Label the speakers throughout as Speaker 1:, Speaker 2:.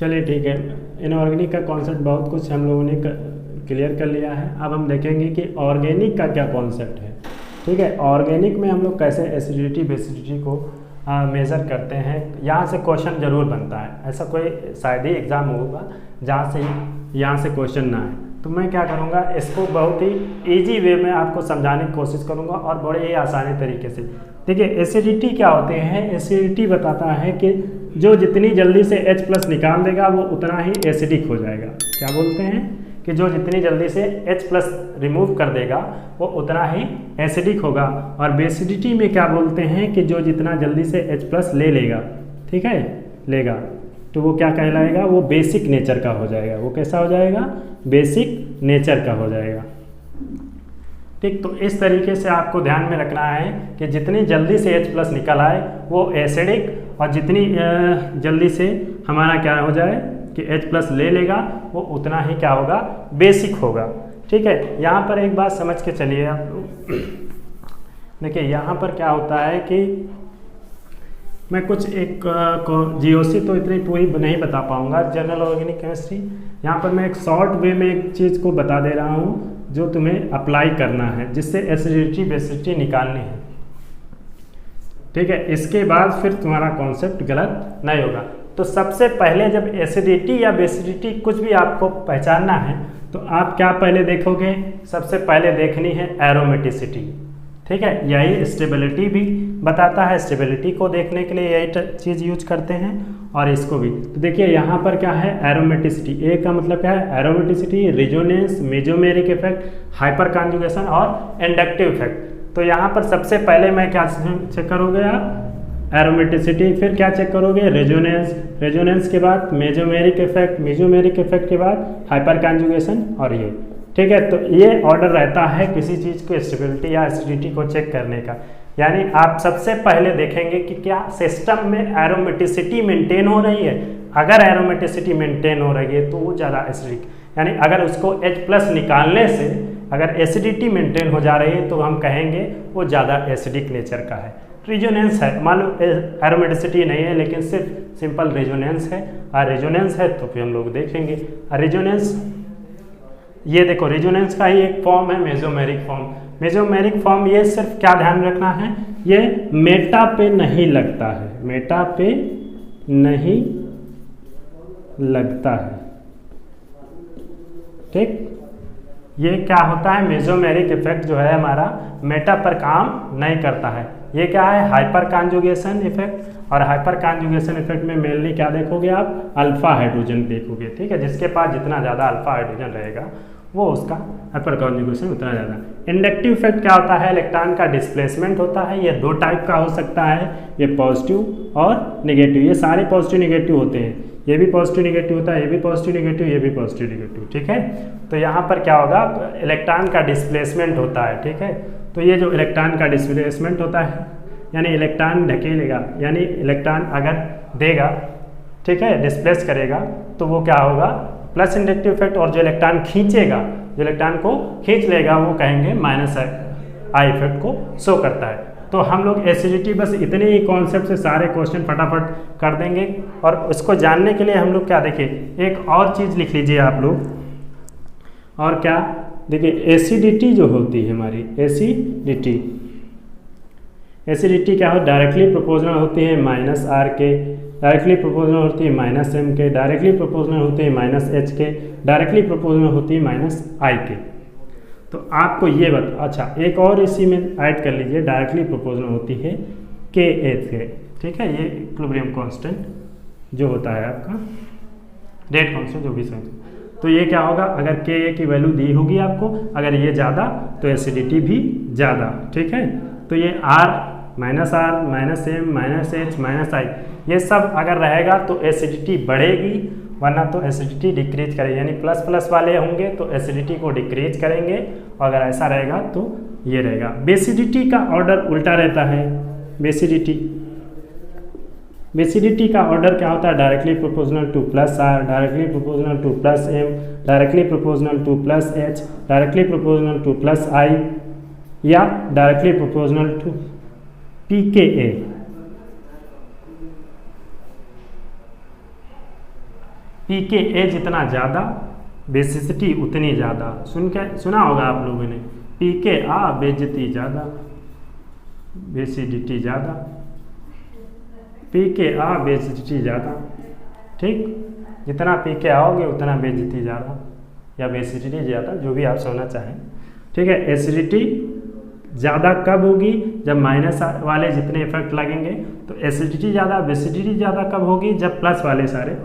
Speaker 1: चलिए ठीक है, इनऑर्गेनिक का कॉन्सेप्ट बहुत कुछ हम लोगों ने क्लियर कर लिया है। अब हम देखेंगे कि ऑर्गेनिक का क्या कॉन्सेप्ट है। ठीक है, ऑर्गेनिक में हम लोग कैसे एसिडिटी बेसिडिटी को मेज़र करते हैं। यहाँ से क्वेश्चन जरूर बनता है, ऐसा कोई शायद ही एग्ज़ाम होगा जहाँ से यहाँ से क्वेश्चन ना आए। तो मैं क्या करूँगा, इसको बहुत ही इजी वे में आपको समझाने की कोशिश करूँगा और बड़े ही आसानी तरीके से। देखिए एसिडिटी क्या होते हैं, एसिडिटी बताता है कि जो जितनी जल्दी से H+ निकाल देगा वो उतना ही एसिडिक हो जाएगा। क्या बोलते हैं कि जो जितनी जल्दी से H+ रिमूव कर देगा वो उतना ही एसिडिक होगा। और बेसिडिटी में क्या बोलते हैं कि जो जितना जल्दी से H+ ले लेगा, ठीक है, लेगा, तो वो क्या कहलाएगा, वो बेसिक नेचर का हो जाएगा। वो कैसा हो जाएगा, बेसिक नेचर का हो जाएगा। ठीक, तो इस तरीके से आपको ध्यान में रखना है कि जितनी जल्दी से H+ निकल आए वो एसिडिक, और जितनी जल्दी से हमारा क्या हो जाए कि H+ ले लेगा वो उतना ही क्या होगा, बेसिक होगा। ठीक है, यहाँ पर एक बात समझ के चलिए आप लोग। देखिए यहाँ पर क्या होता है कि मैं कुछ एक जीओसी तो इतनी पूरी नहीं बता पाऊँगा, जनरल ऑर्गेनिक केमिस्ट्री। यहाँ पर मैं एक शॉर्ट वे में एक चीज़ को बता दे रहा हूँ जो तुम्हें अप्लाई करना है, जिससे एसिडिटी बेसिडिटी निकालनी है। ठीक है, इसके बाद फिर तुम्हारा कॉन्सेप्ट गलत नहीं होगा। तो सबसे पहले जब एसिडिटी या बेसिडिटी कुछ भी आपको पहचानना है तो आप क्या पहले देखोगे, सबसे पहले देखनी है एरोमेटिसिटी। ठीक है, यही स्टेबिलिटी भी बताता है, स्टेबिलिटी को देखने के लिए यही चीज़ यूज करते हैं और इसको भी। तो देखिए यहाँ पर क्या है, एरोमेटिसिटी। ए का मतलब क्या है, aromaticity, resonance, mesomeric effect, hyper conjugation और इंडक्टिव इफेक्ट। तो यहाँ पर सबसे पहले मैं क्या चेक करोगे आप, एरोमेटिसिटी, फिर क्या चेक करोगे, रेजोनेंस, रेजोनेंस के बाद मेजोमेरिक इफेक्ट, मेजोमेरिक इफेक्ट के बाद हाइपर कॉन्जुगेशन और ये। ठीक है, तो ये ऑर्डर रहता है किसी चीज़ को स्टेबिलिटी या एसिडिटी को चेक करने का। यानी आप सबसे पहले देखेंगे कि क्या सिस्टम में एरोमेटिसिटी मेंटेन हो रही है। अगर एरोमेटिसिटी मेंटेन हो रही है तो वो ज़्यादा एसिडिक, यानी अगर उसको H+ निकालने से अगर एसिडिटी मेंटेन हो जा रही है तो हम कहेंगे वो ज़्यादा एसिडिक नेचर का है। रेजोनेंस है, मान लो एरोमेटिसिटी नहीं है लेकिन सिर्फ सिंपल रेजोनेंस है, और रेजोनेंस है तो फिर हम लोग देखेंगे रेजोनेंस। ये देखो रेजोनेंस का ही एक फॉर्म है मेजोमेरिक फॉर्म। मेजोमेरिक फॉर्म ये सिर्फ क्या ध्यान रखना है, ये मेटा पे नहीं लगता है, मेटा पे नहीं लगता है। ठीक, ये क्या होता है, मेजोमेरिक इफेक्ट जो है हमारा मेटा पर काम नहीं करता है। ये क्या है, हाइपर कॉन्जुगेशन इफेक्ट, और हाइपर कॉन्जुगेशन इफेक्ट में मेनली क्या देखोगे आप, अल्फा हाइड्रोजन देखोगे। ठीक है, जिसके पास जितना ज़्यादा अल्फा हाइड्रोजन रहेगा वो उसका हाइपर कॉन्जुगेशन उतना ज़्यादा। इंडक्टिव इफेक्ट क्या होता है, इलेक्ट्रॉन का डिस्प्लेसमेंट होता है। ये दो टाइप का हो सकता है, ये पॉजिटिव और नेगेटिव। ये सारे पॉजिटिव नेगेटिव होते हैं, ये भी पॉजिटिव नेगेटिव होता है, ये भी पॉजिटिव नेगेटिव, ये भी पॉजिटिव नेगेटिव। ठीक है, तो यहाँ पर क्या होगा, इलेक्ट्रॉन का डिस्प्लेसमेंट होता है। ठीक है, तो ये जो इलेक्ट्रॉन का डिस्प्लेसमेंट होता है यानी इलेक्ट्रॉन ढकेलेगा, यानी इलेक्ट्रॉन अगर देगा, ठीक है, डिस्प्लेस करेगा, तो वो क्या होगा, प्लस इंडक्टिव इफेक्ट। और जो इलेक्ट्रॉन खींचेगा, जो इलेक्ट्रॉन को खींच लेगा, वो कहेंगे माइनस आई इफेक्ट को शो करता है। तो हम लोग एसिडिटी बस इतने ही कॉन्सेप्ट से सारे क्वेश्चन फटाफट कर देंगे। और उसको जानने के लिए हम लोग क्या देखिए, एक और चीज़ लिख लीजिए आप लोग, और क्या देखिए, एसिडिटी जो होती है हमारी, एसिडिटी, एसिडिटी क्या हो, डायरेक्टली प्रोपोर्शनल होती है -R के, डायरेक्टली प्रोपोर्शनल होती है -M के, डायरेक्टली प्रोपोर्शनल होती है -H के, डायरेक्टली प्रोपोर्शनल होती है -I के। तो आपको ये अच्छा एक और इसी में ऐड कर लीजिए, डायरेक्टली प्रोपोर्शनल होती है KH के। ठीक है, ये इक्विलिब्रियम कांस्टेंट जो होता है आपका, रेट कांस्टेंट जो भी सही। तो ये क्या होगा, अगर Ka की वैल्यू दी होगी आपको, अगर ये ज़्यादा तो एसिडिटी भी ज़्यादा। ठीक है, तो ये R, -M, -H, -I ये सब अगर रहेगा तो एसिडिटी बढ़ेगी, वरना तो एसिडिटी डिक्रीज करेगी। यानी प्लस प्लस वाले होंगे तो एसिडिटी को डिक्रीज करेंगे, और अगर ऐसा रहेगा तो ये रहेगा। बेसिडिटी का ऑर्डर उल्टा रहता है। बेसिडिटी का ऑर्डर क्या होता है, directly proportional to +R, directly proportional to +M, directly proportional to +H, directly proportional to +I, या directly proportional to pKa। P k a जितना ज़्यादा बेसिसिटी उतनी ज़्यादा। सुना होगा आप लोगों ने, पी के आ बेइज्जती ज़्यादा, बेसिडिटी ज़्यादा, पी के आ बेइज्जती ज़्यादा। ठीक, जितना पी के आओगे उतना बेइज्जती ज़्यादा या बेसिडिटी ज़्यादा, जो भी आप सोना चाहें। ठीक है, एसिडिटी ज़्यादा कब होगी? जब माइनस वाले जितने इफेक्ट लगेंगे। तो एसिडिटी ज़्यादा, बेसिडिटी ज़्यादा कब होगी? जब प्लस वाले सारे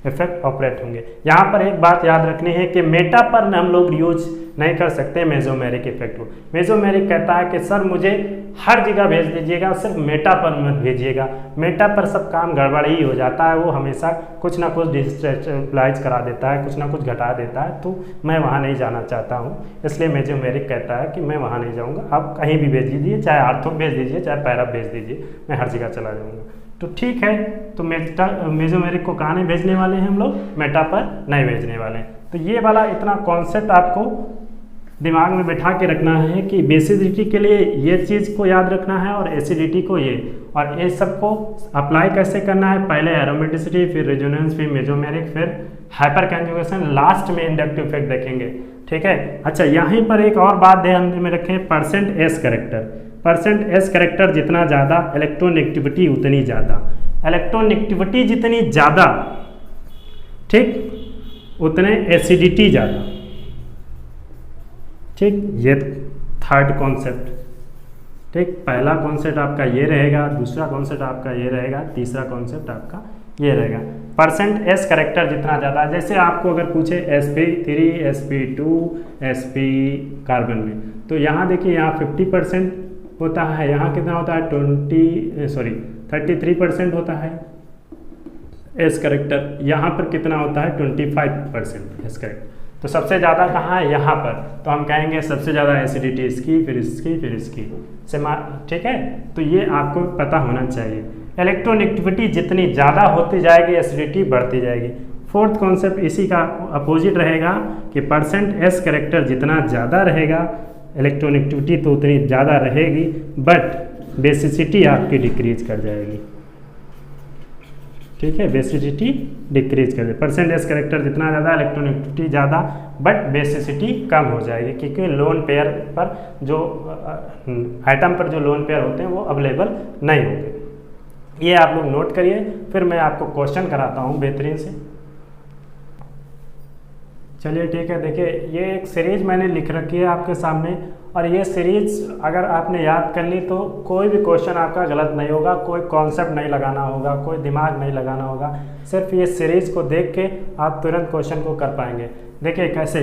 Speaker 1: इफेक्ट ऑपरेट होंगे। यहाँ पर एक बात याद रखनी है कि मेटा पर हम लोग यूज नहीं कर सकते मेसोमेरिक इफेक्ट को। मेसोमेरिक कहता है कि सर मुझे हर जगह भेज दीजिएगा, सिर्फ मेटा पर मत भेजिएगा। मेटा पर सब काम गड़बड़ ही हो जाता है, वो हमेशा कुछ ना कुछ डिस्टेबलाइज करा देता है, कुछ ना कुछ घटा देता है, तो मैं वहाँ नहीं जाना चाहता हूँ। इसलिए मेसोमेरिक कहता है कि मैं वहाँ नहीं जाऊँगा, आप कहीं भी भेज दीजिए, चाहे आर्थो भेज दीजिए, चाहे पैरा भेज दीजिए, मैं हर जगह चला जाऊँगा। तो ठीक है, तो मेसोमेरिक को कहाँ नहीं भेजने वाले हैं हम लोग? मेटा पर नहीं भेजने वाले हैं। तो ये वाला इतना कॉन्सेप्ट आपको दिमाग में बैठा के रखना है कि बेसिडिटी के लिए ये चीज़ को याद रखना है और एसिडिटी को ये, और ये सबको अप्लाई कैसे करना है? पहले एरोमेटिसिटी, फिर रेजोनेंस, फिर मेसोमेरिक, फिर हाइपर कंजुगेशन, लास्ट में इंडक्टिव इफेक्ट देखेंगे। ठीक है, अच्छा यहीं पर एक और बात ध्यान में रखें, percent S character. Percent S character जितना ज़्यादा, इलेक्ट्रोनेगेटिविटी उतनी ज़्यादा। इलेक्ट्रोनेगेटिविटी जितनी ज़्यादा, ठीक, उतने एसिडिटी ज़्यादा। ठीक, ये थर्ड कॉन्सेप्ट। ठीक, पहला कॉन्सेप्ट आपका ये रहेगा, दूसरा कॉन्सेप्ट आपका ये रहेगा, तीसरा कॉन्सेप्ट आपका ये रहेगा। परसेंट एस करेक्टर जितना ज़्यादा, जैसे आपको अगर पूछे sp3, sp2, sp कार्बन में, तो यहाँ देखिए यहाँ 50% होता है, यहाँ कितना होता है 33% होता है एस करेक्टर, यहाँ पर कितना होता है 25% एस करेक्टर। तो सबसे ज़्यादा कहाँ है? यहाँ पर। तो हम कहेंगे सबसे ज़्यादा एसिडिटी इसकी, फिर इसकी, फिर इसकी से। ठीक है, तो ये आपको पता होना चाहिए। इलेक्ट्रोनेगेटिविटी जितनी ज़्यादा होती जाएगी, एसिडिटी बढ़ती जाएगी। फोर्थ कॉन्सेप्ट इसी का अपोजिट रहेगा कि परसेंट एस करेक्टर जितना ज़्यादा रहेगा, इलेक्ट्रोनेगेटिविटी तो उतनी ज़्यादा रहेगी, बट बेसिसिटी आपकी डिक्रीज कर जाएगी। ठीक है, बेसिसिटी डिक्रीज कर दे। परसेंट एस करेक्टर जितना ज़्यादा, इलेक्ट्रोनेगेटिविटी ज़्यादा, बट बेसिसिटी कम हो जाएगी, क्योंकि लोन पेयर पर जो आइटम पर जो लोन पेयर होते हैं वो अवेलेबल नहीं होंगे। ये आप लोग नोट करिए, फिर मैं आपको क्वेश्चन कराता हूँ बेहतरीन से। चलिए ठीक है, देखिए ये एक सीरीज मैंने लिख रखी है आपके सामने, और ये सीरीज अगर आपने याद कर ली तो कोई भी क्वेश्चन आपका गलत नहीं होगा, कोई कॉन्सेप्ट नहीं लगाना होगा, कोई दिमाग नहीं लगाना होगा, सिर्फ ये सीरीज को देख के आप तुरंत क्वेश्चन को कर पाएंगे। देखिए कैसे,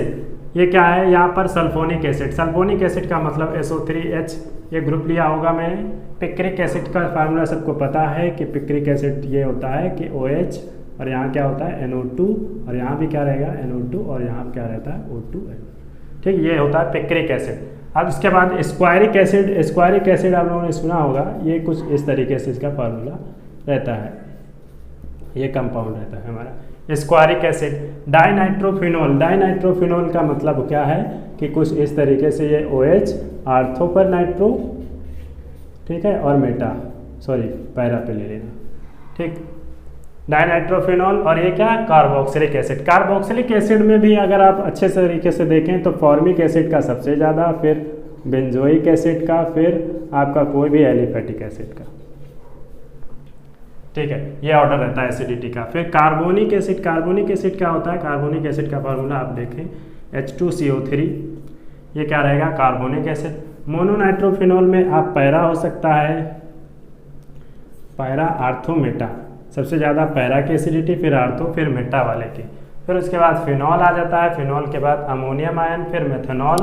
Speaker 1: ये क्या है, यहाँ पर सल्फोनिक एसिड। सल्फोनिक एसिड का मतलब SO3H, ये ग्रुप लिया होगा मैंने। पिक्रिक एसिड का फार्मूला सबको पता है कि पिक्रिक एसिड ये होता है कि OH, और यहाँ क्या होता है NO2, और यहाँ भी क्या रहेगा NO2, और यहाँ क्या रहता है O2H। ठीक, ये होता है पिक्रिक एसिड। अब इसके बाद स्क्वायरिक एसिड। स्क्वायरिक एसिड आप लोगों ने सुना होगा, ये कुछ इस तरीके से इसका फार्मूला रहता है, ये कंपाउंड रहता है हमारा स्क्वायरिक एसिड। डाइनाइट्रोफिनॉल। डाइनाइट्रोफिनॉल का मतलब क्या है कि कुछ इस तरीके से ये OH, आर्थो पर नाइट्रो, ठीक है, और मेटा, सॉरी पैरा पे ले लेना। ठीक, डाइनाइट्रोफिनॉल। और ये क्या है, कार्बोक्सिलिक एसिड। कार्बोक्सिलिक एसिड में भी अगर आप अच्छे से तरीके से देखें तो फॉर्मिक एसिड का सबसे ज़्यादा, फिर बेंजोइक एसिड का, फिर आपका कोई भी एलिफेटिक एसिड का। ठीक है, ये ऑर्डर रहता है एसिडिटी का। फिर कार्बोनिक एसिड। कार्बोनिक एसिड क्या होता है? कार्बोनिक एसिड का फार्मूला आप देखें H2CO3, ये क्या रहेगा, कार्बोनिक एसिड। मोनोनाइट्रोफिनॉल में आप पैरा हो सकता है, पैरा, आर्थो, मेटा, सबसे ज़्यादा पैरा की एसिडिटी, फिर आर्थो, फिर मेटा वाले की। फिर उसके बाद फिनॉल आ जाता है, फिनॉल के बाद अमोनियम आयन, फिर मेथनॉल,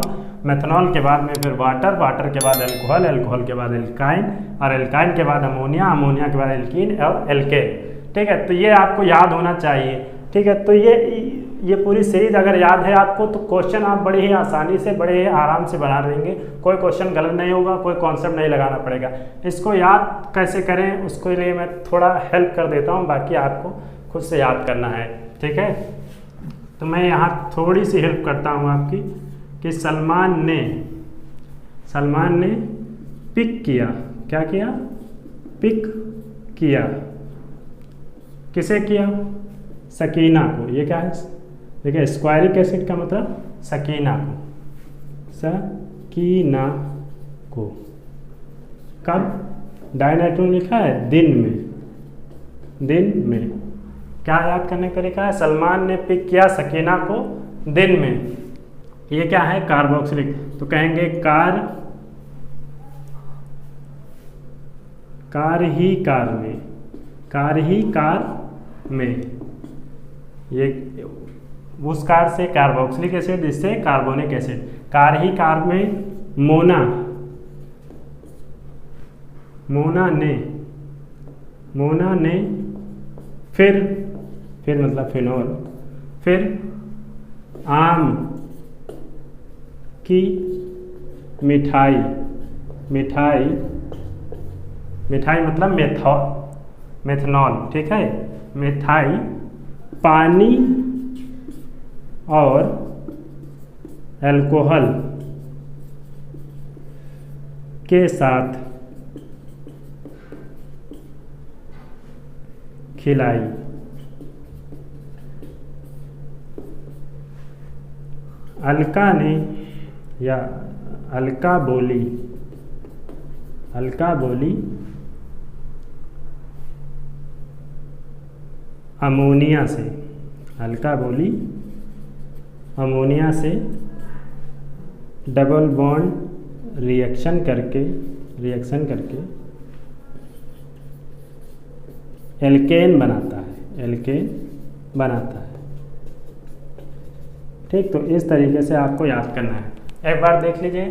Speaker 1: मेथनॉल के बाद में फिर वाटर, वाटर के बाद अल्कोहल, अल्कोहल के बाद एल्काइन, और एल्काइन के बाद अमोनिया, अमोनिया के बाद एल्कीन और एल्केन। ठीक है, तो ये आपको याद होना चाहिए। ठीक है, तो ये पूरी सीरीज अगर याद है आपको तो क्वेश्चन आप बड़े ही आसानी से, बड़े ही आराम से बना लेंगे, कोई क्वेश्चन गलत नहीं होगा, कोई कॉन्सेप्ट नहीं लगाना पड़ेगा। इसको याद कैसे करें उसके लिए मैं थोड़ा हेल्प कर देता हूँ, बाकी आपको खुद से याद करना है। ठीक है, तो मैं यहाँ थोड़ी सी हेल्प करता हूँ आपकी कि सलमान ने पिक किया। क्या किया? पिक किया। किसे किया? सकीना को, ये क्या है, देखिए स्क्वायरिक एसिड का मतलब सकीना को, सकीना को। कब डाइनाइट्रोजन लिखा है, दिन में, दिन में। क्या याद करने का तरीका है, सलमान ने पिक किया सकीना को दिन में, ये क्या है कार्बोक्सिलिक, तो कहेंगे कार ही कार में, कार ही कार में, ये उस कार से कार्बोक्सिलिक एसिड, जिससे कार्बोनिक एसिड, कार ही कार में। मोना, मोना ने फिर मतलब फिनोल, फिर आम की मिठाई, मिठाई मतलब मेथनॉल, ठीक है, मिठाई पानी और अल्कोहल के साथ खिलाई। अलका ने या अलका बोली अमोनिया से, अलका बोली अमोनिया से डबल बॉन्ड रिएक्शन करके एल्केन बनाता है, ठीक। तो इस तरीके से आपको याद करना है। एक बार देख लीजिए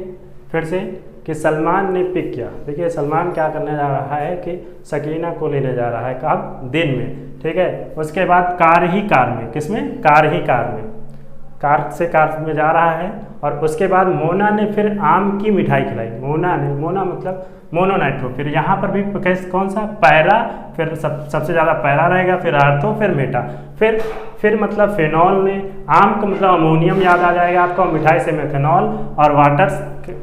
Speaker 1: फिर से कि सलमान ने पिक किया, देखिए सलमान क्या करने जा रहा है कि सकीना को लेने जा रहा है, कब, दिन में, ठीक है। उसके बाद कार ही कार में, किसमें, कार ही कार में, कार से कार में जा रहा है। और उसके बाद मोना ने फिर आम की मिठाई खिलाई, मोना मतलब मोनोनाइट्रो, फिर यहाँ पर भी कौन सा, पैरा, फिर सबसे ज़्यादा पैरा रहेगा, फिर आर्थो, फिर मेटा, फिर मतलब फेनॉल ने, आम का मतलब अमोनियम याद आ जाएगा आपको, मिठाई से मेथनॉल, और वाटर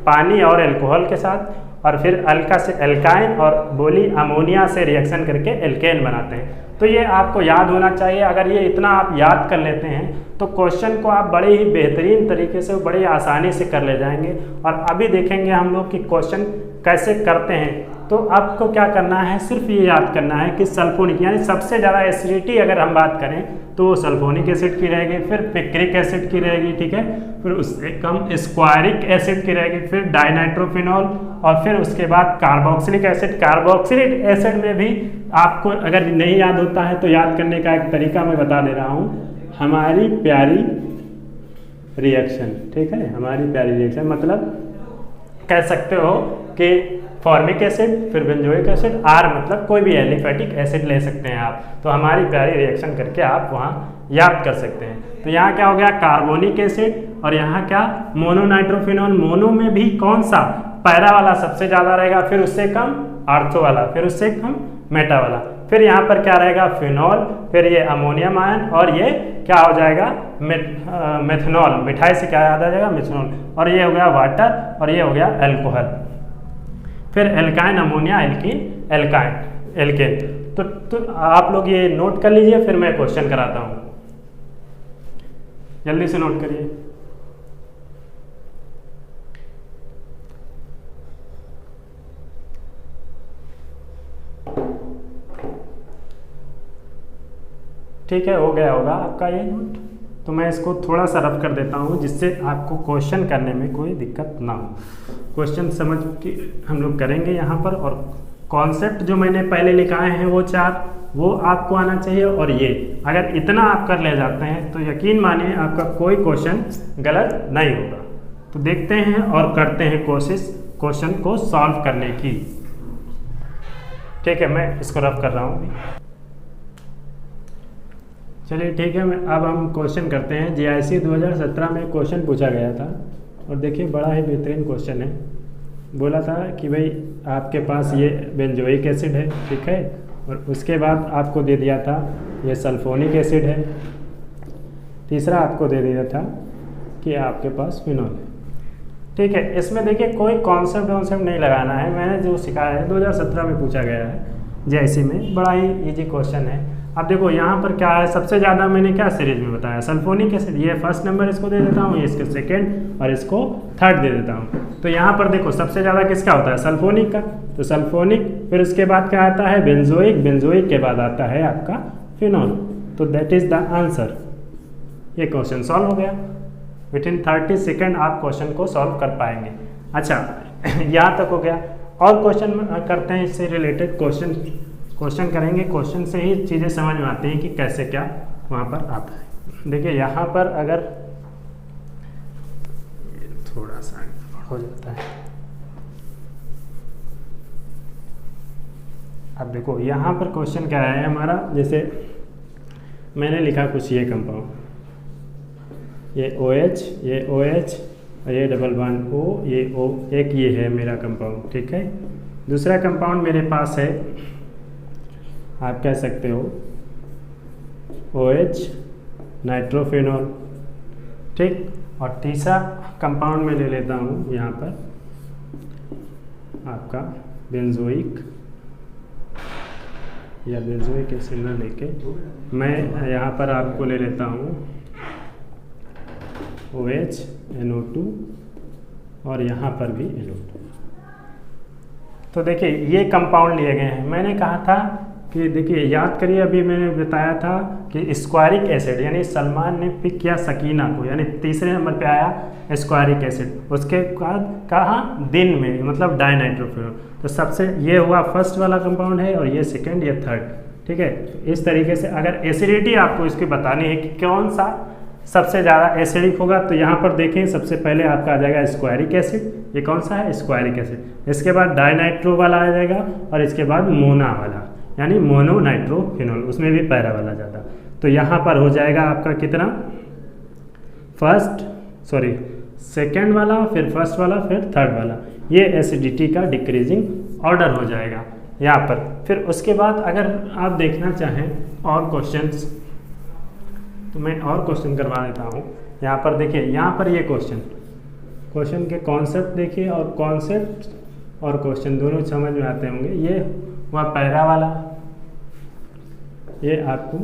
Speaker 1: पानी और अल्कोहल के साथ, और फिर अल्का से एल्काइन, और बोली अमोनिया से रिएक्शन करके एल्केन बनाते हैं। तो ये आपको याद होना चाहिए। अगर ये इतना आप याद कर लेते हैं तो क्वेश्चन को आप बड़े ही बेहतरीन तरीके से, बड़े आसानी से कर ले जाएंगे। और अभी देखेंगे हम लोग कि क्वेश्चन कैसे करते हैं। तो आपको क्या करना है, सिर्फ ये याद करना है कि सल्फोनिक यानी सबसे ज़्यादा एसिडिटी अगर हम बात करें तो वो सल्फोनिक एसिड की रहेगी, फिर पिक्रिक एसिड की रहेगी, ठीक है, फिर उससे कम स्क्वायरिक एसिड की रहेगी, फिर डाइनाइट्रोफिनॉल, और फिर उसके बाद कार्बोक्सिलिक एसिड। कार्बोक्सिलिक एसिड में भी आपको अगर नहीं याद होता है तो याद करने का एक तरीका मैं बता दे रहा हूँ, हमारी प्यारी रिएक्शन, ठीक है, हमारी प्यारी रिएक्शन मतलब कह सकते हो कि फॉर्मिक एसिड, फिर बेंजोइक एसिड, आर मतलब कोई भी एलिफेटिक एसिड ले सकते हैं आप। तो हमारी प्यारी रिएक्शन करके आप वहाँ याद कर सकते हैं। तो यहाँ क्या हो गया, कार्बोनिक एसिड, और यहाँ क्या, मोनोनाइट्रोफिनॉल। मोनो में भी कौन सा, पैरा वाला सबसे ज़्यादा रहेगा, फिर उससे कम आर्थो वाला, फिर उससे कम मेटा वाला, फिर यहाँ पर क्या रहेगा, फिनॉल, फिर ये अमोनियम आयन, और ये क्या हो जाएगा, मेथनॉल, मिठाई से क्या याद आ जाएगा, मेथनॉल, और ये हो गया वाटर, और ये हो गया अल्कोहल, फिर एल्काइन, अमोनिया, एल्कीन, एल्केन। तो आप लोग ये नोट कर लीजिए, फिर मैं क्वेश्चन कराता हूँ, जल्दी से नोट करिए। ठीक है, हो गया होगा आपका ये नोट। तो मैं इसको थोड़ा सा रफ कर देता हूँ जिससे आपको क्वेश्चन करने में कोई दिक्कत ना हो। क्वेश्चन समझ के हम लोग करेंगे यहाँ पर, और कॉन्सेप्ट जो मैंने पहले लिखाए हैं वो 4 वो आपको आना चाहिए। और ये अगर इतना आप कर ले जाते हैं तो यकीन मानिए आपका कोई क्वेश्चन गलत नहीं होगा। तो देखते हैं और करते हैं कोशिश क्वेश्चन को सॉल्व करने की। ठीक है, मैं इसको रफ कर रहा हूँ। चलिए ठीक है, अब हम क्वेश्चन करते हैं। जीआईसी 2017 में क्वेश्चन पूछा गया था, और देखिए बड़ा ही बेहतरीन क्वेश्चन है। बोला था कि भाई आपके पास ये बेंजोइक एसिड है, ठीक है, और उसके बाद आपको दे दिया था ये सल्फोनिक एसिड है, तीसरा आपको दे दिया था कि आपके पास फिनॉल है। ठीक है, इसमें देखिए कोई कॉन्सेप्ट नहीं लगाना है, मैंने जो सिखाया है 2017 में पूछा गया है जीआईसी में, बड़ा ही इजी क्वेश्चन है। अब देखो यहाँ पर क्या है, सबसे ज़्यादा मैंने क्या सीरीज में बताया, सल्फोनिक एसिड, ये फर्स्ट नंबर इसको दे देता हूँ, ये इसके सेकेंड और इसको थर्ड दे देता हूँ। तो यहाँ पर देखो सबसे ज़्यादा किसका होता है, सल्फोनिक का, तो सल्फोनिक, फिर उसके बाद क्या आता है, बेंजोइक, बेंजोइक के बाद आता है आपका फिनॉल। तो दैट इज़ द आंसर। ये क्वेश्चन सॉल्व हो गया। विथिन 30 सेकेंड आप क्वेश्चन को सॉल्व कर पाएंगे। अच्छा यहाँ तक हो गया। और क्वेश्चन करते हैं इससे रिलेटेड, क्वेश्चन करेंगे, क्वेश्चन से ही चीज़ें समझ में आती हैं कि कैसे क्या वहाँ पर आता है। देखिए यहाँ पर अगर थोड़ा सा हो जाता है, अब देखो यहाँ पर क्वेश्चन क्या है हमारा, जैसे मैंने लिखा कुछ ये कंपाउंड, ये OH, ये OH, ये डबल बॉन्ड O, ये O, एक ये है मेरा कंपाउंड, ठीक है। दूसरा कंपाउंड मेरे पास है, आप कह सकते हो OH नाइट्रोफिनॉल, ठीक। और तीसरा कंपाउंड मैं ले लेता हूँ यहाँ पर आपका बेंजोइक, या बेंजोइक एसिड ना लेके मैं यहाँ पर आपको ले लेता हूँ OH NO2 और यहाँ पर भी NO2। तो देखिए ये कंपाउंड लिए गए हैं। मैंने कहा था कि देखिए याद करिए, अभी मैंने बताया था कि स्क्वायरिक एसिड, यानी सलमान ने पिक किया सकीना को, यानी तीसरे नंबर पे आया स्क्वायरिक एसिड। उसके बाद कहा दिन में, मतलब डाइनाइट्रोफिनॉल। तो सबसे ये हुआ फर्स्ट वाला कंपाउंड है, और ये सेकेंड, ये थर्ड, ठीक है। इस तरीके से अगर एसिडिटी आपको इसकी बतानी है कि कौन सा सबसे ज़्यादा एसिडिक होगा, तो यहाँ पर देखें सबसे पहले आपका आ जाएगा स्क्वायरिक एसिड। ये कौन सा है, स्क्वायरिक एसिड। इसके बाद डाइनाइट्रो वाला आ जाएगा, और इसके बाद मोना वाला, यानी मोनो नाइट्रोफिनॉल, उसमें भी पैरा वाला ज़्यादा। तो यहाँ पर हो जाएगा आपका कितना, सेकेंड वाला, फिर फर्स्ट वाला, फिर थर्ड वाला। ये एसिडिटी का डिक्रीजिंग ऑर्डर हो जाएगा यहाँ पर। फिर उसके बाद अगर आप देखना चाहें और क्वेश्चंस, तो मैं और क्वेश्चन करवा देता हूँ। यहाँ पर देखिए, यहाँ पर ये क्वेश्चन के कॉन्सेप्ट देखिए, और कॉन्सेप्ट और क्वेश्चन दोनों समझ में आते होंगे। ये हुआ पैरा वाला, ये आपको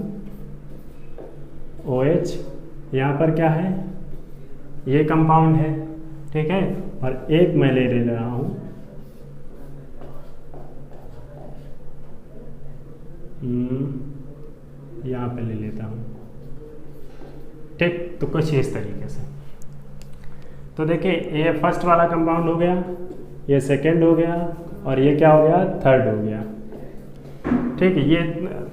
Speaker 1: OH, यहाँ पर क्या है, ये कंपाउंड है, ठीक है। और एक मैं ले रहा हूँ यहाँ पे ले लेता हूँ, ठीक। तो कुछ इस तरीके से। तो देखिए ये फर्स्ट वाला कंपाउंड हो गया, ये सेकंड हो गया, और ये क्या हो गया, थर्ड हो गया, ठीक है। ये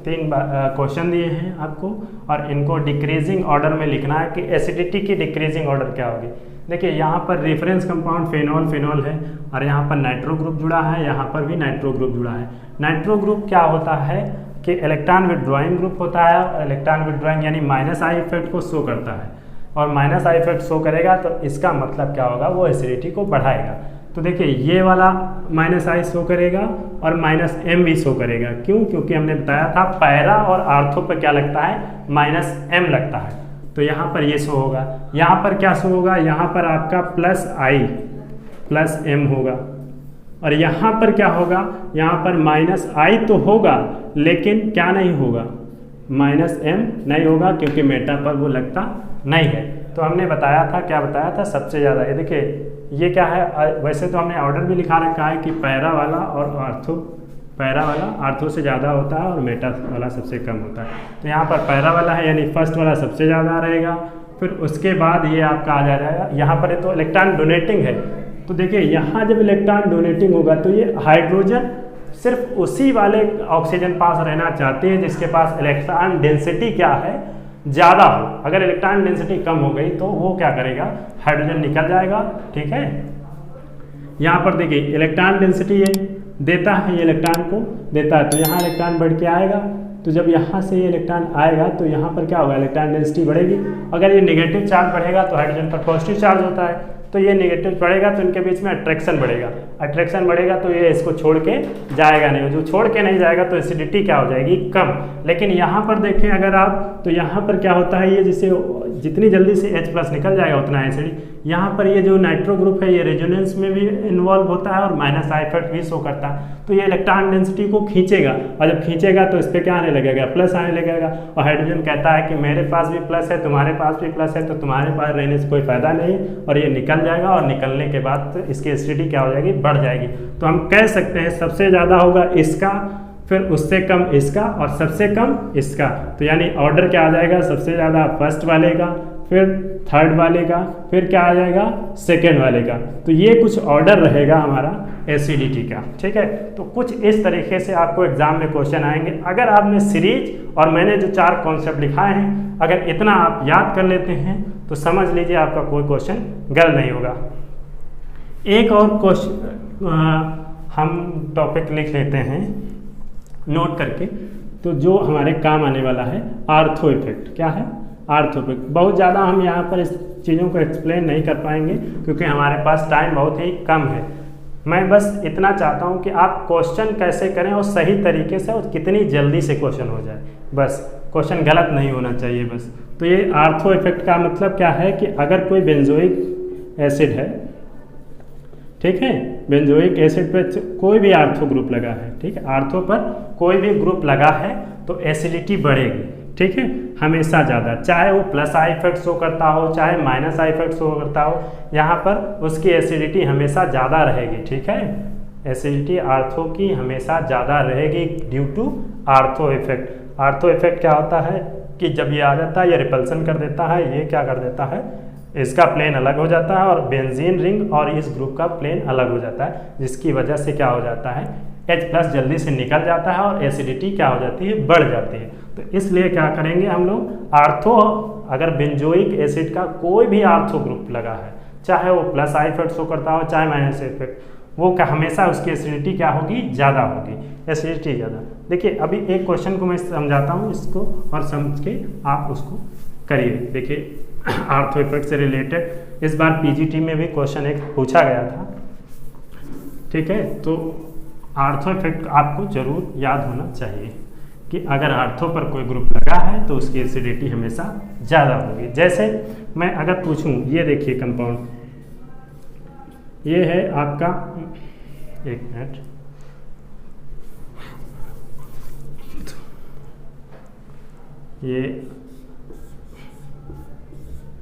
Speaker 1: 3 क्वेश्चन दिए हैं आपको, और इनको डिक्रीजिंग ऑर्डर में लिखना है कि एसिडिटी की डिक्रीजिंग ऑर्डर क्या होगी। देखिए यहाँ पर रेफरेंस कंपाउंड फिनॉल है, और यहाँ पर नाइट्रो ग्रुप जुड़ा है, यहाँ पर भी नाइट्रो ग्रुप जुड़ा है। नाइट्रो ग्रुप क्या होता है कि इलेक्ट्रॉन विड्रॉइंग ग्रुप होता है, और इलेक्ट्रॉन विड्रॉइंग यानी -I इफेक्ट को शो करता है, और -I इफेक्ट शो करेगा तो इसका मतलब क्या होगा, वो एसिडिटी को बढ़ाएगा। तो देखिए ये वाला -I शो करेगा और -M भी शो करेगा। क्यों? क्योंकि हमने बताया था पैरा और आर्थो पर क्या लगता है, -M लगता है। तो यहाँ पर ये शो होगा। यहाँ पर क्या शो होगा, यहाँ पर आपका +M होगा, और यहाँ पर क्या होगा, यहाँ पर -I तो होगा, लेकिन क्या नहीं होगा, -M नहीं होगा, क्योंकि मेटा पर वो लगता नहीं है। तो हमने बताया था, क्या बताया था, सबसे ज़्यादा। ये देखिए ये क्या है, वैसे तो हमने ऑर्डर भी लिखा रखा है कि पैरा वाला और आर्थो से ज़्यादा होता है, और मेटा वाला सबसे कम होता है। तो यहाँ पर पैरा वाला है, यानी फर्स्ट वाला सबसे ज़्यादा रहेगा। फिर उसके बाद ये आपका आ जाएगा, यहाँ पर तो इलेक्ट्रॉन डोनेटिंग है। तो देखिए यहाँ जब इलेक्ट्रॉन डोनेटिंग होगा तो ये हाइड्रोजन सिर्फ उसी वाले ऑक्सीजन पास रहना चाहते हैं जिसके पास इलेक्ट्रॉन डेंसिटी क्या है, ज़्यादा हो। अगर इलेक्ट्रॉन डेंसिटी कम हो गई तो वो क्या करेगा, हाइड्रोजन निकल जाएगा, ठीक है। यहाँ पर देखिए इलेक्ट्रॉन डेंसिटी ये देता है, ये इलेक्ट्रॉन को देता है, तो यहाँ इलेक्ट्रॉन बढ़ के आएगा। तो जब यहाँ से ये इलेक्ट्रॉन आएगा तो यहाँ पर क्या होगा, इलेक्ट्रॉन डेंसिटी बढ़ेगी। अगर ये नेगेटिव चार्ज बढ़ेगा तो हाइड्रोजन पर पॉजिटिव चार्ज होता है, तो ये नेगेटिव बढ़ेगा तो इनके बीच में अट्रैक्शन बढ़ेगा। अट्रैक्शन बढ़ेगा तो ये इसको छोड़ के जाएगा नहीं, जो छोड़ के नहीं जाएगा तो एसिडिटी क्या हो जाएगी, कम। लेकिन यहाँ पर देखें अगर आप, तो यहाँ पर क्या होता है, ये जिससे जितनी जल्दी से H+ निकल जाएगा उतना एसिड, यहाँ पर ये जो नाइट्रो ग्रुप है ये रेजोनेंस में भी इन्वॉल्व होता है और माइनस आई इफेक्ट भी शो करता है। तो ये इलेक्ट्रॉन डेंसिटी को खींचेगा और जब खींचेगा तो इस पर क्या आने लगेगा, प्लस आने लगेगा। और हाइड्रोजन कहता है कि मेरे पास भी प्लस है, तुम्हारे पास भी प्लस है, तो तुम्हारे पास रहने से कोई फायदा नहीं, और ये निकल जाएगा और निकलने के बाद इसकी एसिडिटी क्या हो जाएगी, बढ़ जाएगी। तो हम कह सकते हैं सबसे ज़्यादा होगा इसका, फिर उससे कम इसका और सबसे कम इसका। तो यानी ऑर्डर क्या आ जाएगा, सबसे ज़्यादा फर्स्ट वाले का, फिर थर्ड वाले का, फिर क्या आ जाएगा सेकेंड वाले का। तो ये कुछ ऑर्डर रहेगा हमारा एसिडिटी का, ठीक है। तो कुछ इस तरीके से आपको एग्जाम में क्वेश्चन आएंगे। अगर आपने सीरीज और मैंने जो 4 कॉन्सेप्ट लिखाए हैं, अगर इतना आप याद कर लेते हैं तो समझ लीजिए आपका कोई क्वेश्चन गलत नहीं होगा। एक और क्वेश्चन हम टॉपिक लिख लेते हैं नोट करके, तो जो हमारे काम आने वाला है आर्थो इफेक्ट। क्या है, आर्थो इफेक्ट। बहुत ज़्यादा हम यहाँ पर इस चीज़ों को एक्सप्लेन नहीं कर पाएंगे क्योंकि हमारे पास टाइम बहुत ही कम है। मैं बस इतना चाहता हूँ कि आप क्वेश्चन कैसे करें और सही तरीके से और कितनी जल्दी से क्वेश्चन हो जाए, बस क्वेश्चन गलत नहीं होना चाहिए बस। तो ये आर्थो इफेक्ट का मतलब क्या है कि अगर कोई बेंजोइक एसिड है, ठीक है, बेंजोइक एसिड पे कोई भी आर्थो ग्रुप लगा है, ठीक है, आर्थो पर कोई भी ग्रुप लगा है तो एसिडिटी बढ़ेगी, ठीक है, हमेशा ज़्यादा, चाहे वो प्लस आई इफेक्ट शो करता हो चाहे माइनस आई इफेक्ट शो करता हो, यहाँ पर उसकी एसिडिटी हमेशा ज़्यादा रहेगी, ठीक है। एसिडिटी आर्थो की हमेशा ज़्यादा रहेगी due to ortho effect. Ortho effect क्या होता है कि जब ये आ जाता है ये रिपल्सन कर देता है, ये क्या कर देता है, इसका प्लेन अलग हो जाता है और बेंजीन रिंग और इस ग्रुप का प्लेन अलग हो जाता है, जिसकी वजह से क्या हो जाता है, H+ जल्दी से निकल जाता है और एसिडिटी क्या हो जाती है, बढ़ जाती है। तो इसलिए क्या करेंगे हम लोग, आर्थो, अगर बेंजोइक एसिड का कोई भी आर्थो ग्रुप लगा है, चाहे वो प्लस आई इफेक्ट शो करता हो चाहे माइनस इफेक्ट, वो क्या हमेशा उसकी एसिडिटी क्या होगी, ज़्यादा होगी, एसिडिटी ज़्यादा। देखिए अभी एक क्वेश्चन को मैं समझाता हूँ, इसको और समझ के आप उसको करिए। देखिए आर्थो इफेक्ट से रिलेटेड इस बार पीजीटी में भी क्वेश्चन एक पूछा गया था, ठीक है। तो आर्थो इफेक्ट आपको जरूर याद होना चाहिए कि अगर आर्थो पर कोई ग्रुप लगा है तो उसकी एसिडिटी हमेशा ज़्यादा होगी। जैसे मैं अगर पूछूं, ये देखिए कंपाउंड, ये है आपका, एक मिनट,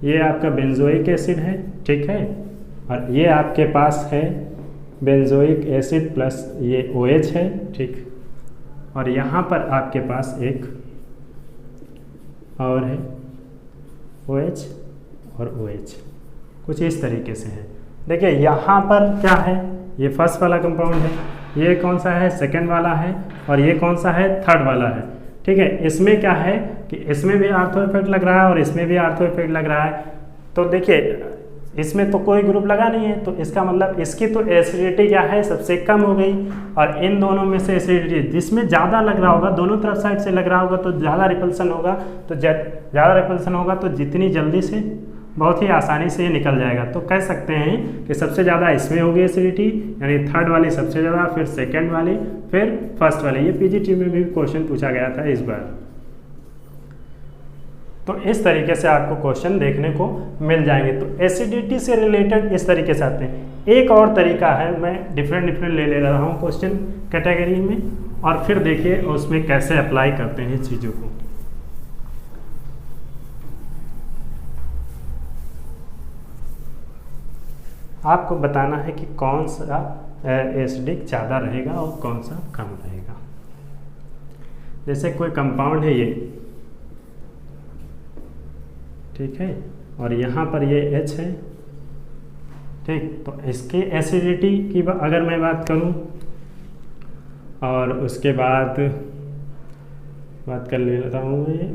Speaker 1: ये आपका बेंजोइक एसिड है, ठीक है, और ये आपके पास है बेंजोइक एसिड प्लस ये OH है, ठीक, और यहाँ पर आपके पास एक और है OH और OH, कुछ इस तरीके से है। देखिए यहाँ पर क्या है, ये फर्स्ट वाला कंपाउंड है, ये कौन सा है, सेकंड वाला है, और ये कौन सा है, थर्ड वाला है, ठीक है। इसमें क्या है कि इसमें भी आर्थो इफेक्ट लग रहा है और इसमें भी आर्थो इफेक्ट लग रहा है। तो देखिए इसमें तो कोई ग्रुप लगा नहीं है, तो इसका मतलब इसकी तो एसिडिटी क्या है, सबसे कम हो गई, और इन दोनों में से एसिडिटी जिसमें ज़्यादा लग रहा होगा, दोनों तरफ साइड से लग रहा होगा तो ज़्यादा रिपल्सन होगा, तो ज़्यादा रिपल्सन होगा तो जितनी जल्दी से बहुत ही आसानी से ये निकल जाएगा। तो कह सकते हैं कि सबसे ज़्यादा इसमें होगी एसिडिटी, यानी थर्ड वाली सबसे ज़्यादा, फिर सेकेंड वाली, फिर फर्स्ट वाली। ये पीजीटी में भी क्वेश्चन पूछा गया था इस बार। तो इस तरीके से आपको क्वेश्चन देखने को मिल जाएंगे। तो एसिडिटी से रिलेटेड इस तरीके से आते हैं। एक और तरीका है, मैं डिफरेंट ले रहा हूँ क्वेश्चन कैटेगरी में, और फिर देखिए उसमें कैसे अप्लाई करते हैं चीज़ों को। आपको बताना है कि कौन सा एसिडिक ज़्यादा रहेगा और कौन सा कम रहेगा। जैसे कोई कंपाउंड है ये, ठीक है, और यहाँ पर ये H है, ठीक, तो इसकी एसिडिटी की अगर मैं बात करूँ, और उसके बाद बात कर लेता हूँ मैं,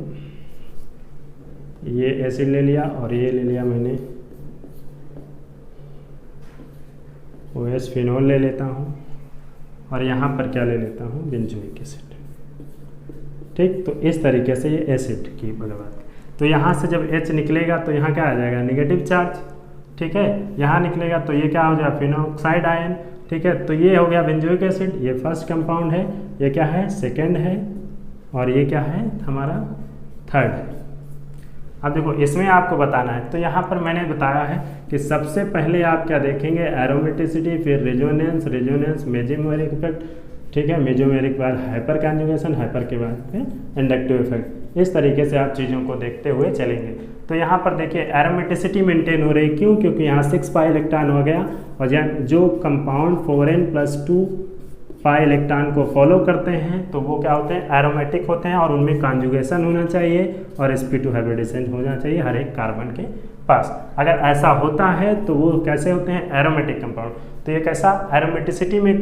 Speaker 1: ये एसिड ले लिया और ये ले लिया मैंने OH फिनोल ले लेता हूँ, और यहाँ पर क्या ले लेता हूँ, बेंजोइक एसिड, ठीक। तो इस तरीके से ये एसिड की बात। तो यहाँ से जब H निकलेगा तो यहाँ क्या आ जाएगा, नेगेटिव चार्ज, ठीक है, यहाँ निकलेगा तो ये क्या हो जाएगा, फिनोक्साइड आयन, ठीक है। तो ये हो गया बेंजोइक एसिड, ये फर्स्ट कंपाउंड है, ये क्या है, सेकेंड है, और ये क्या है, हमारा थर्ड है। अब देखो इसमें आपको बताना है, तो यहाँ पर मैंने बताया है कि सबसे पहले आप क्या देखेंगे, एरोमेटिसिटी, फिर रेजोनेंस मेसोमेरिक इफेक्ट, ठीक है, मेसोमेरिक के बाद हाइपर कॉन्जुगेशन, हाइपर के बाद फिर इंडक्टिव इफेक्ट। इस तरीके से आप चीज़ों को देखते हुए चलेंगे। तो यहाँ पर देखिए एरोमेटिसिटी मेंटेन हो रही, क्यों? क्योंकि यहाँ 6 पाई इलेक्ट्रॉन हो गया, और जो कंपाउंड 4n+2 पाई इलेक्ट्रॉन को फॉलो करते हैं तो वो क्या होते हैं, एरोमेटिक होते हैं, और उनमें कॉन्जुगेशन होना चाहिए और sp2 हाइब्रिडाइजेशन होना चाहिए हर एक कार्बन के पास। अगर ऐसा होता है तो वो कैसे होते हैं, एरोमेटिक कंपाउंड। तो ये कैसा, एरोमेटिसिटी में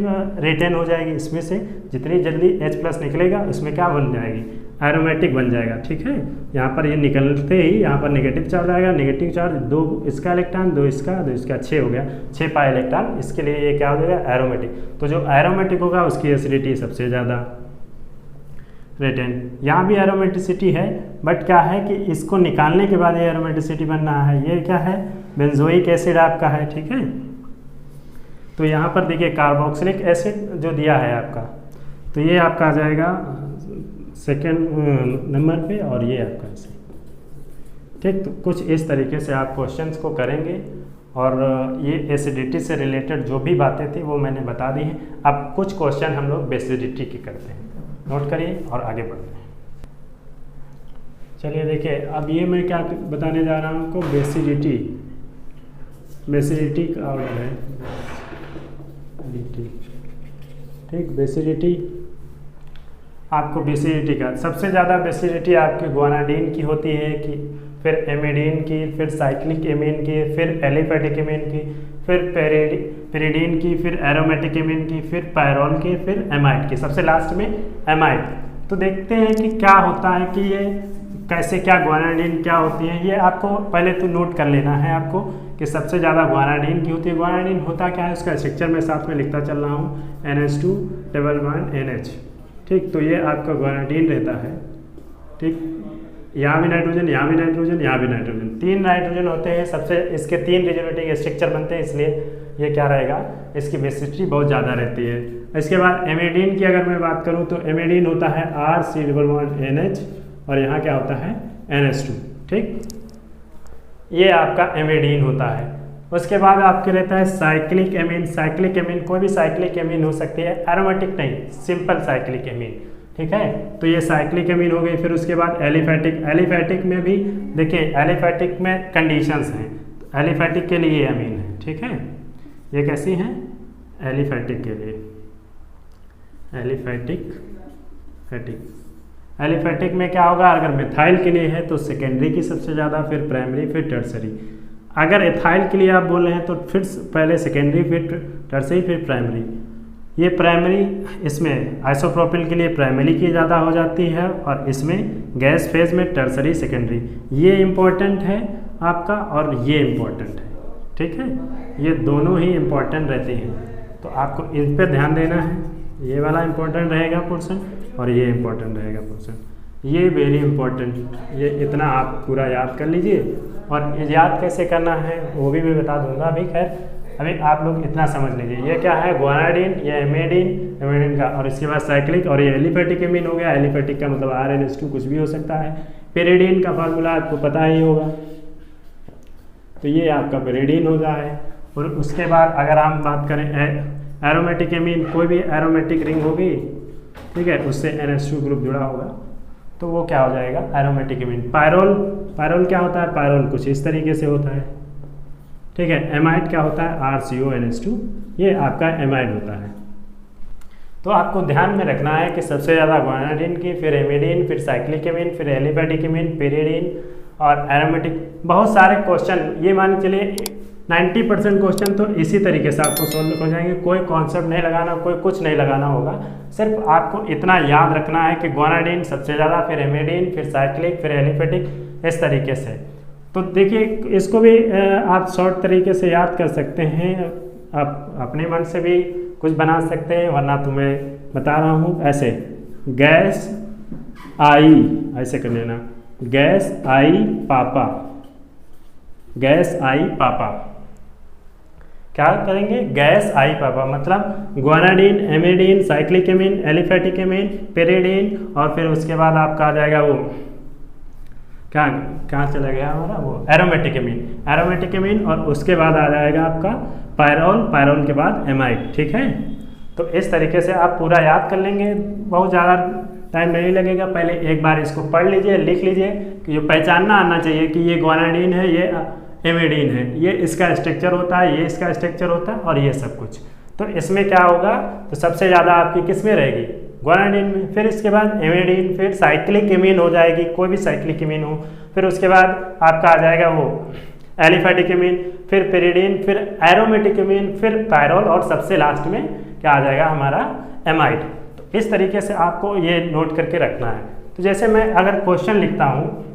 Speaker 1: रिटेन हो जाएगी, इसमें से जितनी जल्दी H+ निकलेगा उसमें क्या बन जाएगी, एरोमेटिक बन जाएगा, ठीक है। यहाँ पर ये निकलते ही यहाँ पर नेगेटिव चार्ज आएगा, नेगेटिव चार्ज 2 इसका इलेक्ट्रॉन, 2 इसका, 2 इसका, 6 हो गया, 6 पाई इलेक्ट्रॉन, इसके लिए ये क्या हो जाएगा, एरोमेटिक। तो जो एरोमेटिक होगा उसकी एसिडिटी सबसे ज़्यादा रिटेन। यहाँ भी एरोमेटिसिटी है, बट क्या है कि इसको निकालने के बाद ये एरोमेटिसिटी बनना है, ये क्या है, बेंजोइक एसिड आपका है, ठीक है। तो यहाँ पर देखिए कार्बोक्सिलिक एसिड जो दिया है आपका, तो ये आपका आ जाएगा सेकेंड नंबर पे, और ये आपका ऐसे, ठीक। तो कुछ इस तरीके से आप क्वेश्चंस को करेंगे, और ये एसिडिटी से रिलेटेड जो भी बातें थी वो मैंने बता दी हैं। अब कुछ क्वेश्चन हम लोग बेसिडिटी के करते हैं, नोट करिए और आगे बढ़ते हैं। चलिए देखिए, अब ये मैं क्या बताने जा रहा हूँ आपको, बेसिडिटी का ऑर्डर है, ठीक। बेसिडिटी, आपको बेसिडिटी का सबसे ज़्यादा बेसिडिटी आपकी ग्वानाडीन की होती है, कि फिर एमिडीन की, फिर साइक्लिक एमीन की, फिर एलिफेटिक एमीन की, फिर पेरिडीन की, फिर एरोमेटिक एमीन की, फिर पायरोल की, फिर एमाइड की, सबसे लास्ट में एमाइड। तो देखते हैं कि क्या होता है, कि ये कैसे, क्या ग्वानाडीन क्या होती है। ये आपको पहले तो नोट कर लेना है आपको कि सबसे ज़्यादा ग्वानाडीन की होती है। ग्वानाडीन होता क्या है, उसका स्ट्रक्चर मैं साथ में लिखता चल रहा हूँ, NH2 डबल बॉन्ड NH, ठीक। तो ये आपका ग्वानाडीन रहता है, ठीक। यहाँ भी नाइट्रोजन, यहाँ भी नाइट्रोजन, यहाँ भी नाइट्रोजन, 3 नाइट्रोजन होते हैं सबसे, इसके 3 रिजोनेटिंग स्ट्रक्चर बनते हैं, इसलिए ये क्या रहेगा, इसकी बेसिसिटी बहुत ज़्यादा रहती है। इसके बाद एमिडीन की अगर मैं बात करूँ तो एमिडीन होता है RC डबल बॉन्ड NH, और यहाँ क्या होता है NH2, ठीक। ये आपका एमिडीन होता है। उसके बाद आपके रहता है साइक्लिक एमीन। साइक्लिक एमीन कोई भी साइक्लिक एमीन हो सकती है, एरोमेटिक नहीं, सिंपल साइक्लिक एमीन, ठीक है। तो ये साइक्लिक एमीन हो गई। फिर उसके बाद एलिफेटिक। एलिफेटिक में भी देखिए, एलिफेटिक में कंडीशंस हैं, एलिफेटिक के लिए एमीन है, ठीक है। ये कैसी हैं, एलिफेटिक के लिए, एलिफेटिक में क्या होगा, अगर मिथाइल के लिए है तो सेकेंडरी की सबसे ज़्यादा, फिर प्राइमरी, फिर टर्सरी। अगर एथाइल के लिए आप बोल रहे हैं तो फिर पहले सेकेंडरी, फिर टर्सरी, फिर प्राइमरी। ये प्राइमरी, इसमें आइसोप्रोपिल के लिए प्राइमरी की ज़्यादा हो जाती है, और इसमें गैस फेज में टर्सरी, सेकेंडरी। ये इम्पोर्टेंट है आपका, और ये इम्पोर्टेंट है, ठीक है। ये दोनों ही इम्पोर्टेंट रहते हैं, तो आपको इन पर ध्यान देना है। ये वाला इम्पोर्टेंट रहेगा पोर्शन, और ये इम्पोर्टेंट रहेगा पोर्शन, ये वेरी इंपॉर्टेंट। ये इतना आप पूरा याद कर लीजिए, और याद कैसे करना है वो भी मैं बता दूंगा अभी। खैर अभी आप लोग इतना समझ लीजिए, ये क्या है, ग्वानाडीन, ये एमिडीन का, और इसके बाद साइक्लिक, और ये एलिफेटिक एमीन हो गया। एलिफेटिक का मतलब RNH2 कुछ भी हो सकता है। पेरिडीन का फार्मूला आपको पता ही होगा, तो ये आपका पेरिडीन होता है। और उसके बाद अगर हम बात करें एरोमेटिक एमीन, कोई भी एरोमेटिक रिंग होगी, ठीक है, उससे NH2 ग्रुप जुड़ा होगा, तो वो क्या हो जाएगा, एरोमेटिक एमीन। पायरोल क्या होता है, पायरोल कुछ इस तरीके से होता है, ठीक है। एमाइड क्या होता है, RCONH2, ये आपका एमाइड होता है। तो आपको ध्यान में रखना है कि सबसे ज़्यादा ग्वानाडीन की, फिर एमिडीन, फिर साइक्लिक एमीन, फिर एलिफेटिक एमीन, पेरिडीन और एरोमेटिक। बहुत सारे क्वेश्चन, ये मान के चलिए 90% क्वेश्चन तो इसी तरीके से आपको सोल्व हो जाएंगे। कोई कॉन्सेप्ट नहीं लगाना, कोई कुछ नहीं लगाना होगा, सिर्फ आपको इतना याद रखना है कि ग्वानाडीन सबसे ज़्यादा, फिर एमिडीन, फिर साइक्लिक, फिर एलिफेटिक, इस तरीके से। तो देखिए इसको भी आप शॉर्ट तरीके से याद कर सकते हैं, आप अपने मन से भी कुछ बना सकते हैं, वरना तुम्हें बता रहा हूँ ऐसे, गैस आई, ऐसे कर लेना, गैस आई पापा, गैस आई पापा। क्या करेंगे, गैस आई पापा, मतलब guanidine, amidine, cyclic amine, aliphatic amine, pyridine, और फिर उसके बाद आपका आ जाएगा वो क्या कहाँ चला गया हमारा वो एरोमेटिक एमीन, एरोमेटिक एमीन, और उसके बाद आ जाएगा आपका पायरोल, पायरोल के बाद एमाइड। ठीक है, तो इस तरीके से आप पूरा याद कर लेंगे, बहुत ज़्यादा टाइम नहीं लगेगा। पहले एक बार इसको पढ़ लीजिए, लिख लीजिए कि ये पहचानना आना चाहिए कि ये ग्वानाडीन है, ये एमिडीन है, ये इसका स्ट्रक्चर होता है, ये इसका स्ट्रक्चर होता है, और ये सब कुछ। तो इसमें क्या होगा, तो सबसे ज़्यादा आपकी किस में रहेगी, ग्वानाडीन में, फिर इसके बाद एमिडीन, फिर साइक्लिक एमीन हो जाएगी, कोई भी साइक्लिक एमीन हो, फिर उसके बाद आपका आ जाएगा वो एलिफेटिक एमीन, फिर पेरिडीन, फिर एरोमेटिक एमीन, फिर पायरोल, और सबसे लास्ट में क्या आ जाएगा हमारा एमाइड। तो इस तरीके से आपको ये नोट करके रखना है। तो जैसे मैं अगर क्वेश्चन लिखता हूँ,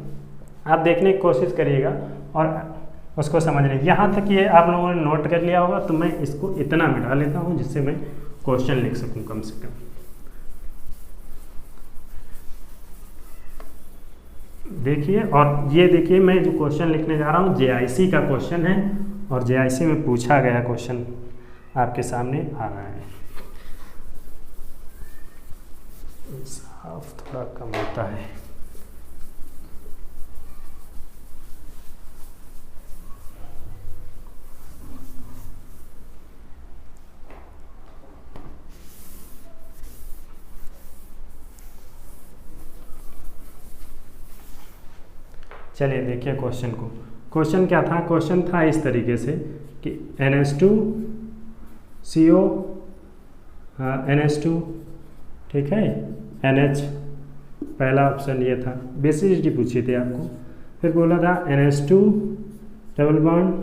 Speaker 1: आप देखने की कोशिश करिएगा और उसको समझने, यहाँ तक ये आप लोगों ने नोट कर लिया होगा, तो मैं इसको इतना मिटा लेता हूँ जिससे मैं क्वेश्चन लिख सकूँ कम से कम। देखिए, और ये देखिए मैं जो क्वेश्चन लिखने जा रहा हूँ JIC का क्वेश्चन है, और JIC में पूछा गया क्वेश्चन आपके सामने आ रहा है। साफ थोड़ा कम होता है। चलिए देखिए क्वेश्चन को। क्वेश्चन क्या था, क्वेश्चन था इस तरीके से कि NH2CO NH2, ठीक है, NH, पहला ऑप्शन ये था, बेसिसिटी पूछी थी आपको। फिर बोला था NH2 डबल बॉन्ड,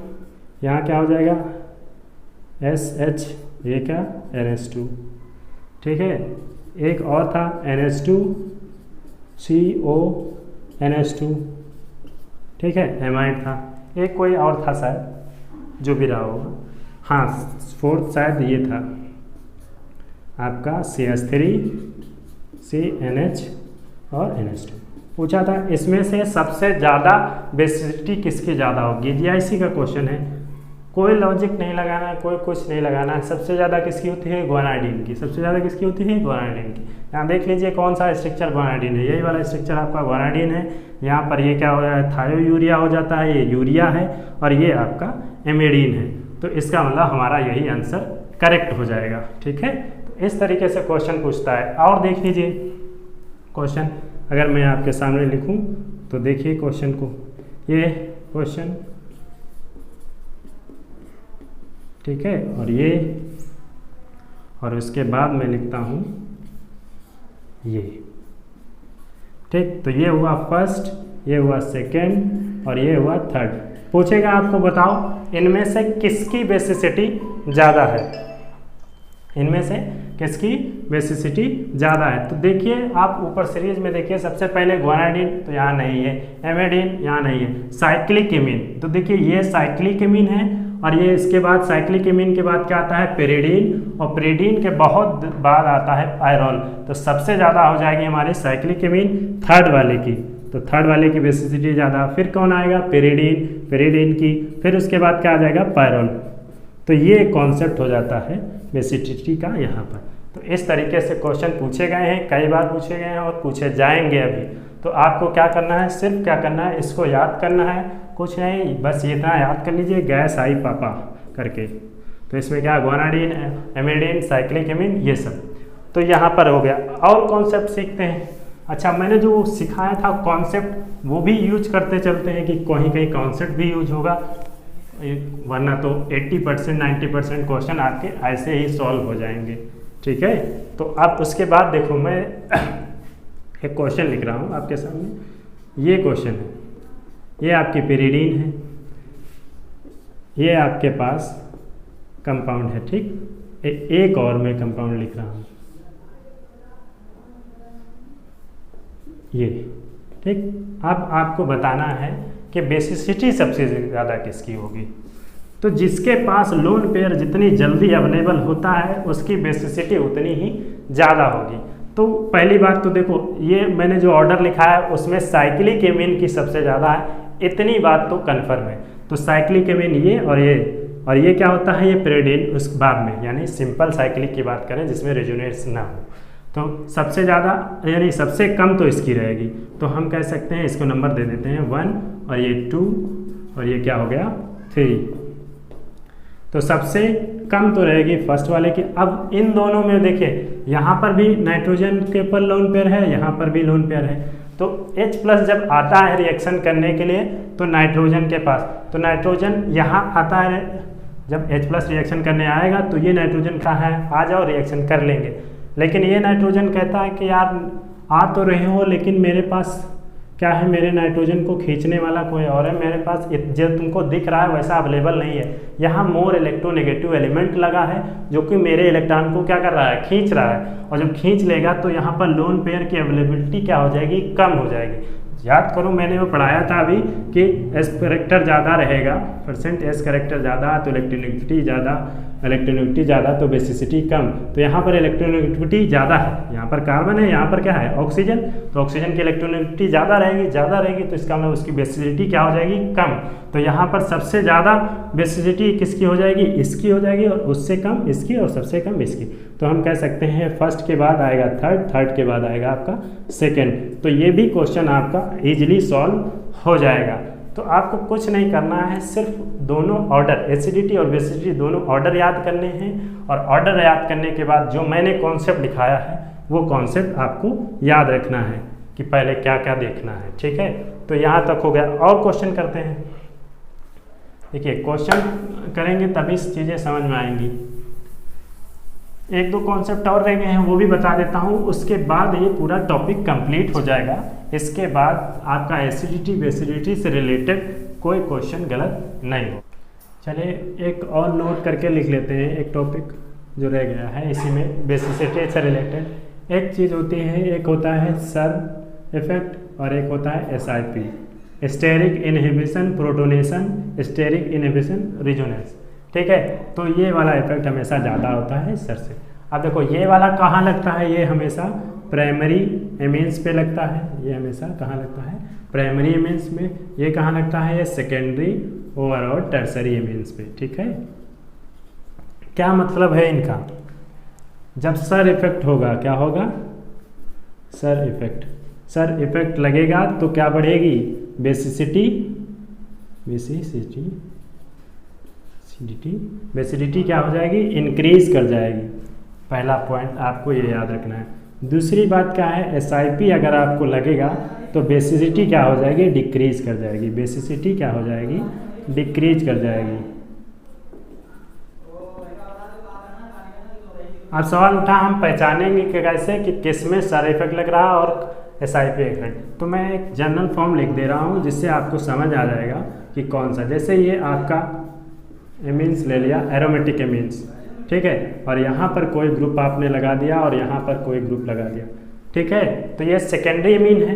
Speaker 1: यहाँ क्या हो जाएगा SH, ये क्या NH2, ठीक है। एक और था NH2CO NH2, ठीक है, एमाइड था। एक कोई और था शायद, जो भी रहा होगा। हाँ, फोर्थ शायद ये था आपका CH3 CNH और NH2 पूछा था। इसमें से सबसे ज़्यादा बेसिसिटी किसकी ज़्यादा होगी, JIC का क्वेश्चन है, कोई लॉजिक नहीं लगाना है, कोई कुछ नहीं लगाना है। सबसे ज़्यादा किसकी होती है, ग्वानाडीन की। सबसे ज़्यादा किसकी होती है, ग्वानाडीन की। यहाँ देख लीजिए कौन सा स्ट्रक्चर ग्वानाडीन है, यही वाला स्ट्रक्चर आपका ग्वानाडीन है। यहाँ पर ये क्या हो जाता है, थायोयूरिया हो जाता है, ये यूरिया है, और ये आपका एमिडीन है। तो इसका मतलब हमारा यही आंसर करेक्ट हो जाएगा। ठीक है, तो इस तरीके से क्वेश्चन पूछता है। और देख लीजिए क्वेश्चन, अगर मैं आपके सामने लिखूँ तो देखिए क्वेश्चन को, ये क्वेश्चन, ठीक है, और ये, और उसके बाद मैं लिखता हूँ ये, ठीक। तो ये हुआ फर्स्ट, ये हुआ सेकेंड, और ये हुआ थर्ड। पूछेगा आपको बताओ इनमें से किसकी बेसिसिटी ज़्यादा है, इनमें से किसकी बेसिसिटी ज़्यादा है। तो देखिए आप ऊपर सीरीज में देखिए, सबसे पहले ग्वानाडीन तो यहाँ नहीं है, एमिडीन यहाँ नहीं है, साइक्लिक एमीन, तो देखिए ये साइक्लिक एमीन है, और ये इसके बाद साइक्लिक एमीन के बाद क्या आता है, पेरिडीन, और पेरिडीन के बहुत बाद आता है पायरोल। तो सबसे ज़्यादा हो जाएगी हमारी साइक्लिक एमीन थर्ड वाले की, तो थर्ड वाले की बेसिसिटी ज़्यादा। फिर कौन आएगा, पेरिडीन, पेरिडीन की, फिर उसके बाद क्या आ जाएगा, पायरोल। तो ये कॉन्सेप्ट हो जाता है बेसिसिटी का यहाँ पर। तो इस तरीके से क्वेश्चन पूछे गए हैं, कई बार पूछे गए हैं और पूछे जाएंगे अभी। तो आपको क्या करना है, सिर्फ क्या करना है, इसको याद करना है, कुछ नहीं, बस ये इतना याद कर लीजिए, गैस आई पापा करके। तो इसमें क्या, ग्वानाडीन, एमिडीन, साइक्लिक एमीन, ये सब। तो यहाँ पर हो गया। और कॉन्सेप्ट सीखते हैं। अच्छा, मैंने जो सिखाया था कॉन्सेप्ट वो भी यूज करते चलते हैं कि कहीं कहीं कॉन्सेप्ट भी यूज होगा, वरना तो 80% 90% क्वेश्चन आपके ऐसे ही सॉल्व हो जाएंगे। ठीक है, तो अब उसके बाद देखो, मैं एक क्वेश्चन लिख रहा हूँ आपके सामने। ये क्वेश्चन है, ये आपकी पेरिडीन है, ये आपके पास कंपाउंड है, ठीक। एक और मैं कंपाउंड लिख रहा हूँ, ये, ठीक। अब आपको बताना है कि बेसिसिटी सबसे ज़्यादा किसकी होगी। तो जिसके पास लोन पेयर जितनी जल्दी अवेलेबल होता है उसकी बेसिसिटी उतनी ही ज़्यादा होगी। तो पहली बात तो देखो, ये मैंने जो ऑर्डर लिखा है उसमें साइक्लिक एमीन की सबसे ज़्यादा है, इतनी बात तो कन्फर्म है। तो साइक्लिक एमीन ये, और ये क्या होता है, ये पेरिडीन उस बाद में, यानी सिंपल साइक्लिक की बात करें जिसमें रेजोनेंस ना हो। तो सबसे ज़्यादा यानी सबसे कम तो इसकी रहेगी, तो हम कह सकते हैं इसको नंबर दे देते हैं 1 और ये 2 और ये क्या हो गया 3। तो सबसे कम तो रहेगी फर्स्ट वाले की। अब इन दोनों में देखिए यहाँ पर भी नाइट्रोजन के ऊपर लोन पेयर है, यहाँ पर भी लोन पेयर है, तो H+ जब आता है रिएक्शन करने के लिए तो नाइट्रोजन के पास, तो नाइट्रोजन यहाँ आता है, जब H+ रिएक्शन करने आएगा तो ये नाइट्रोजन कहाँ है, आ जाओ रिएक्शन कर लेंगे। लेकिन ये नाइट्रोजन कहता है कि यार आ तो रहे हो लेकिन मेरे पास क्या है, मेरे नाइट्रोजन को खींचने वाला कोई और है, मेरे पास जो तुमको दिख रहा है वैसा अवेलेबल नहीं है। यहाँ मोर इलेक्ट्रोनेगेटिव एलिमेंट लगा है जो कि मेरे इलेक्ट्रॉन को क्या कर रहा है, खींच रहा है, और जब खींच लेगा तो यहाँ पर लोन पेयर की अवेलेबिलिटी क्या हो जाएगी, कम हो जाएगी। याद करो मैंने वो पढ़ाया था अभी कि S करेक्टर ज़्यादा रहेगा, परसेंट S करेक्टर ज़्यादा तो इलेक्ट्रोनेगेटिविटी ज़्यादा, इलेक्ट्रोनेगेटिविटी ज़्यादा तो बेसिसिटी कम। तो यहाँ पर इलेक्ट्रोनेगेटिविटी ज़्यादा है, यहाँ पर कार्बन है, यहाँ पर क्या है ऑक्सीजन, तो ऑक्सीजन की इलेक्ट्रोनेगेटिविटी ज़्यादा रहेगी तो इसका मतलब उसकी बेसिसिटी क्या हो जाएगी, कम। तो यहाँ पर सबसे ज़्यादा बेसिसिटी किसकी हो जाएगी, इसकी हो जाएगी, और उससे कम इसकी, और सबसे कम इसकी। तो हम कह सकते हैं फर्स्ट के बाद आएगा थर्ड के बाद आएगा आपका सेकेंड। तो ये भी क्वेश्चन आपका ईजिली सॉल्व हो जाएगा। तो आपको कुछ नहीं करना है, सिर्फ दोनों ऑर्डर एसिडिटी और बेसिसिटी दोनों ऑर्डर याद करने हैं, और ऑर्डर याद करने के बाद जो मैंने कॉन्सेप्ट दिखाया है वो कॉन्सेप्ट आपको याद रखना है कि पहले क्या क्या देखना है। ठीक है, तो यहाँ तक हो गया। और क्वेश्चन करते हैं। देखिए क्वेश्चन करेंगे तभी चीज़ें समझ में आएंगी। एक दो कॉन्सेप्ट और रह गए हैं वो भी बता देता हूँ, उसके बाद ये पूरा टॉपिक कंप्लीट हो जाएगा। इसके बाद आपका एसिडिटी बेसिडिटी से रिलेटेड कोई क्वेश्चन गलत नहीं हो। चलिए एक और नोट करके लिख लेते हैं, एक टॉपिक जो रह गया है इसी में बेसिसिटी से रिलेटेड एक चीज़ होती है, एक होता है सर इफेक्ट और एक होता है SIP, steric inhibition protonation, steric inhibition resonance. ठीक है, तो ये वाला इफेक्ट हमेशा ज़्यादा होता है सर से। अब देखो ये वाला कहाँ लगता है, ये हमेशा प्राइमरी एमीन्स पे लगता है, ये हमेशा कहाँ लगता है, प्राइमरी एमीन्स में। ये कहाँ लगता है, ये सेकेंडरी और टर्सरी एमीन्स पे। ठीक है, क्या मतलब है इनका, जब सर इफेक्ट होगा क्या होगा, सर इफेक्ट लगेगा तो क्या बढ़ेगी, बेसिसिटी क्या हो जाएगी, इंक्रीज कर जाएगी। पहला पॉइंट आपको ये याद रखना है। दूसरी बात क्या है, SIP अगर आपको लगेगा तो बेसिसिटी क्या हो जाएगी, डिक्रीज कर जाएगी। बेसिसिटी क्या हो जाएगी, डिक्रीज कर जाएगी। अब सवाल उठा हम पहचानेंगे कि कैसे कि किस में सर इफेक्ट लग रहा है और SIP इफेक्ट। तो मैं एक जनरल फॉर्म लिख दे रहा हूँ जिससे आपको समझ आ जाएगा कि कौन सा। जैसे ये आपका एमीन्स ले लिया, एरोमेटिक एमीन्स, ठीक है, और यहाँ पर कोई ग्रुप आपने लगा दिया और यहाँ पर कोई ग्रुप लगा दिया। ठीक है, तो ये सेकेंडरी एमीन है,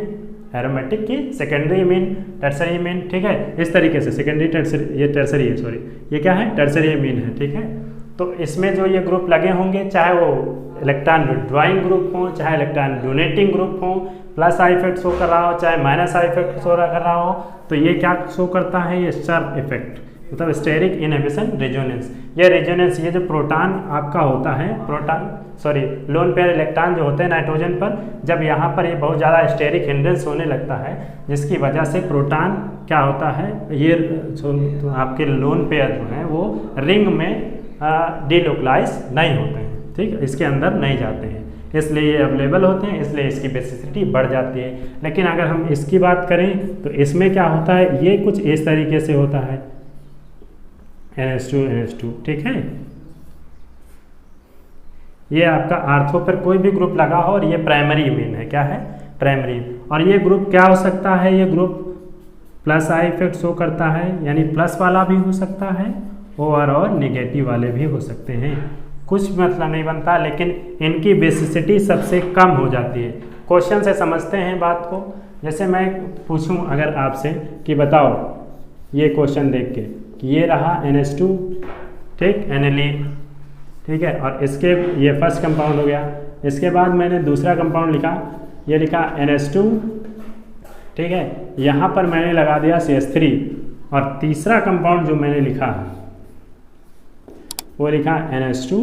Speaker 1: एरोमेटिक की सेकेंडरी एमीन, टर्सरी एमीन। ठीक है, इस तरीके से सेकेंडरी टर्सरी, ये टर्सरी है, सॉरी ये क्या है, टर्सरी एमीन है। ठीक है, तो इसमें जो ये ग्रुप लगे होंगे, चाहे वो इलेक्ट्रॉन विड्रॉइंग ग्रुप हो, चाहे इलेक्ट्रॉन डोनेटिंग ग्रुप हो, प्लस आई इफेक्ट शो कर रहा हो, चाहे माइनस आई इफेक्ट शो कर रहा हो, तो ये क्या शो करता है, ये सर इफेक्ट, मतलब स्टेरिक इनहिबिशन रेजोनेंस। ये रेजोनेंस, ये जो प्रोटॉन आपका होता है, लोन पेयर इलेक्ट्रॉन जो होते हैं नाइट्रोजन पर, जब यहाँ पर ये बहुत ज़्यादा स्टेरिक हिंड्रेंस होने लगता है, जिसकी वजह से प्रोटॉन क्या होता है, ये तो आपके लोन पेयर जो हैं वो रिंग में डिलोकलाइज नहीं होते हैं। ठीक, इसके अंदर नहीं जाते हैं, इसलिए ये अवेलेबल होते हैं, इसलिए इसकी बेसिसिटी बढ़ जाती है। लेकिन अगर हम इसकी बात करें तो इसमें क्या होता है, ये कुछ इस तरीके से होता है, NH2 ठीक है, ये आपका आर्थो पर कोई भी ग्रुप लगा हो और ये प्राइमरी इमीन है, क्या है, प्राइमरी। और ये ग्रुप क्या हो सकता है, ये group plus I effect show करता है, यानी प्लस वाला भी हो सकता है और निगेटिव वाले भी हो सकते हैं। कुछ मतलब नहीं बनता, लेकिन इनकी बेसिसिटी सबसे कम हो जाती है। क्वेश्चन से समझते हैं बात को। जैसे मैं पूछूं अगर आपसे कि बताओ, ये क्वेश्चन देख के कि ये रहा NH2, ठीक, NLE, ठीक है, और इसके ये फर्स्ट कंपाउंड हो गया। इसके बाद मैंने दूसरा कंपाउंड लिखा, ये लिखा NH2, ठीक है, यहाँ पर मैंने लगा दिया CH3, और तीसरा कंपाउंड जो मैंने लिखा वो लिखा NH2,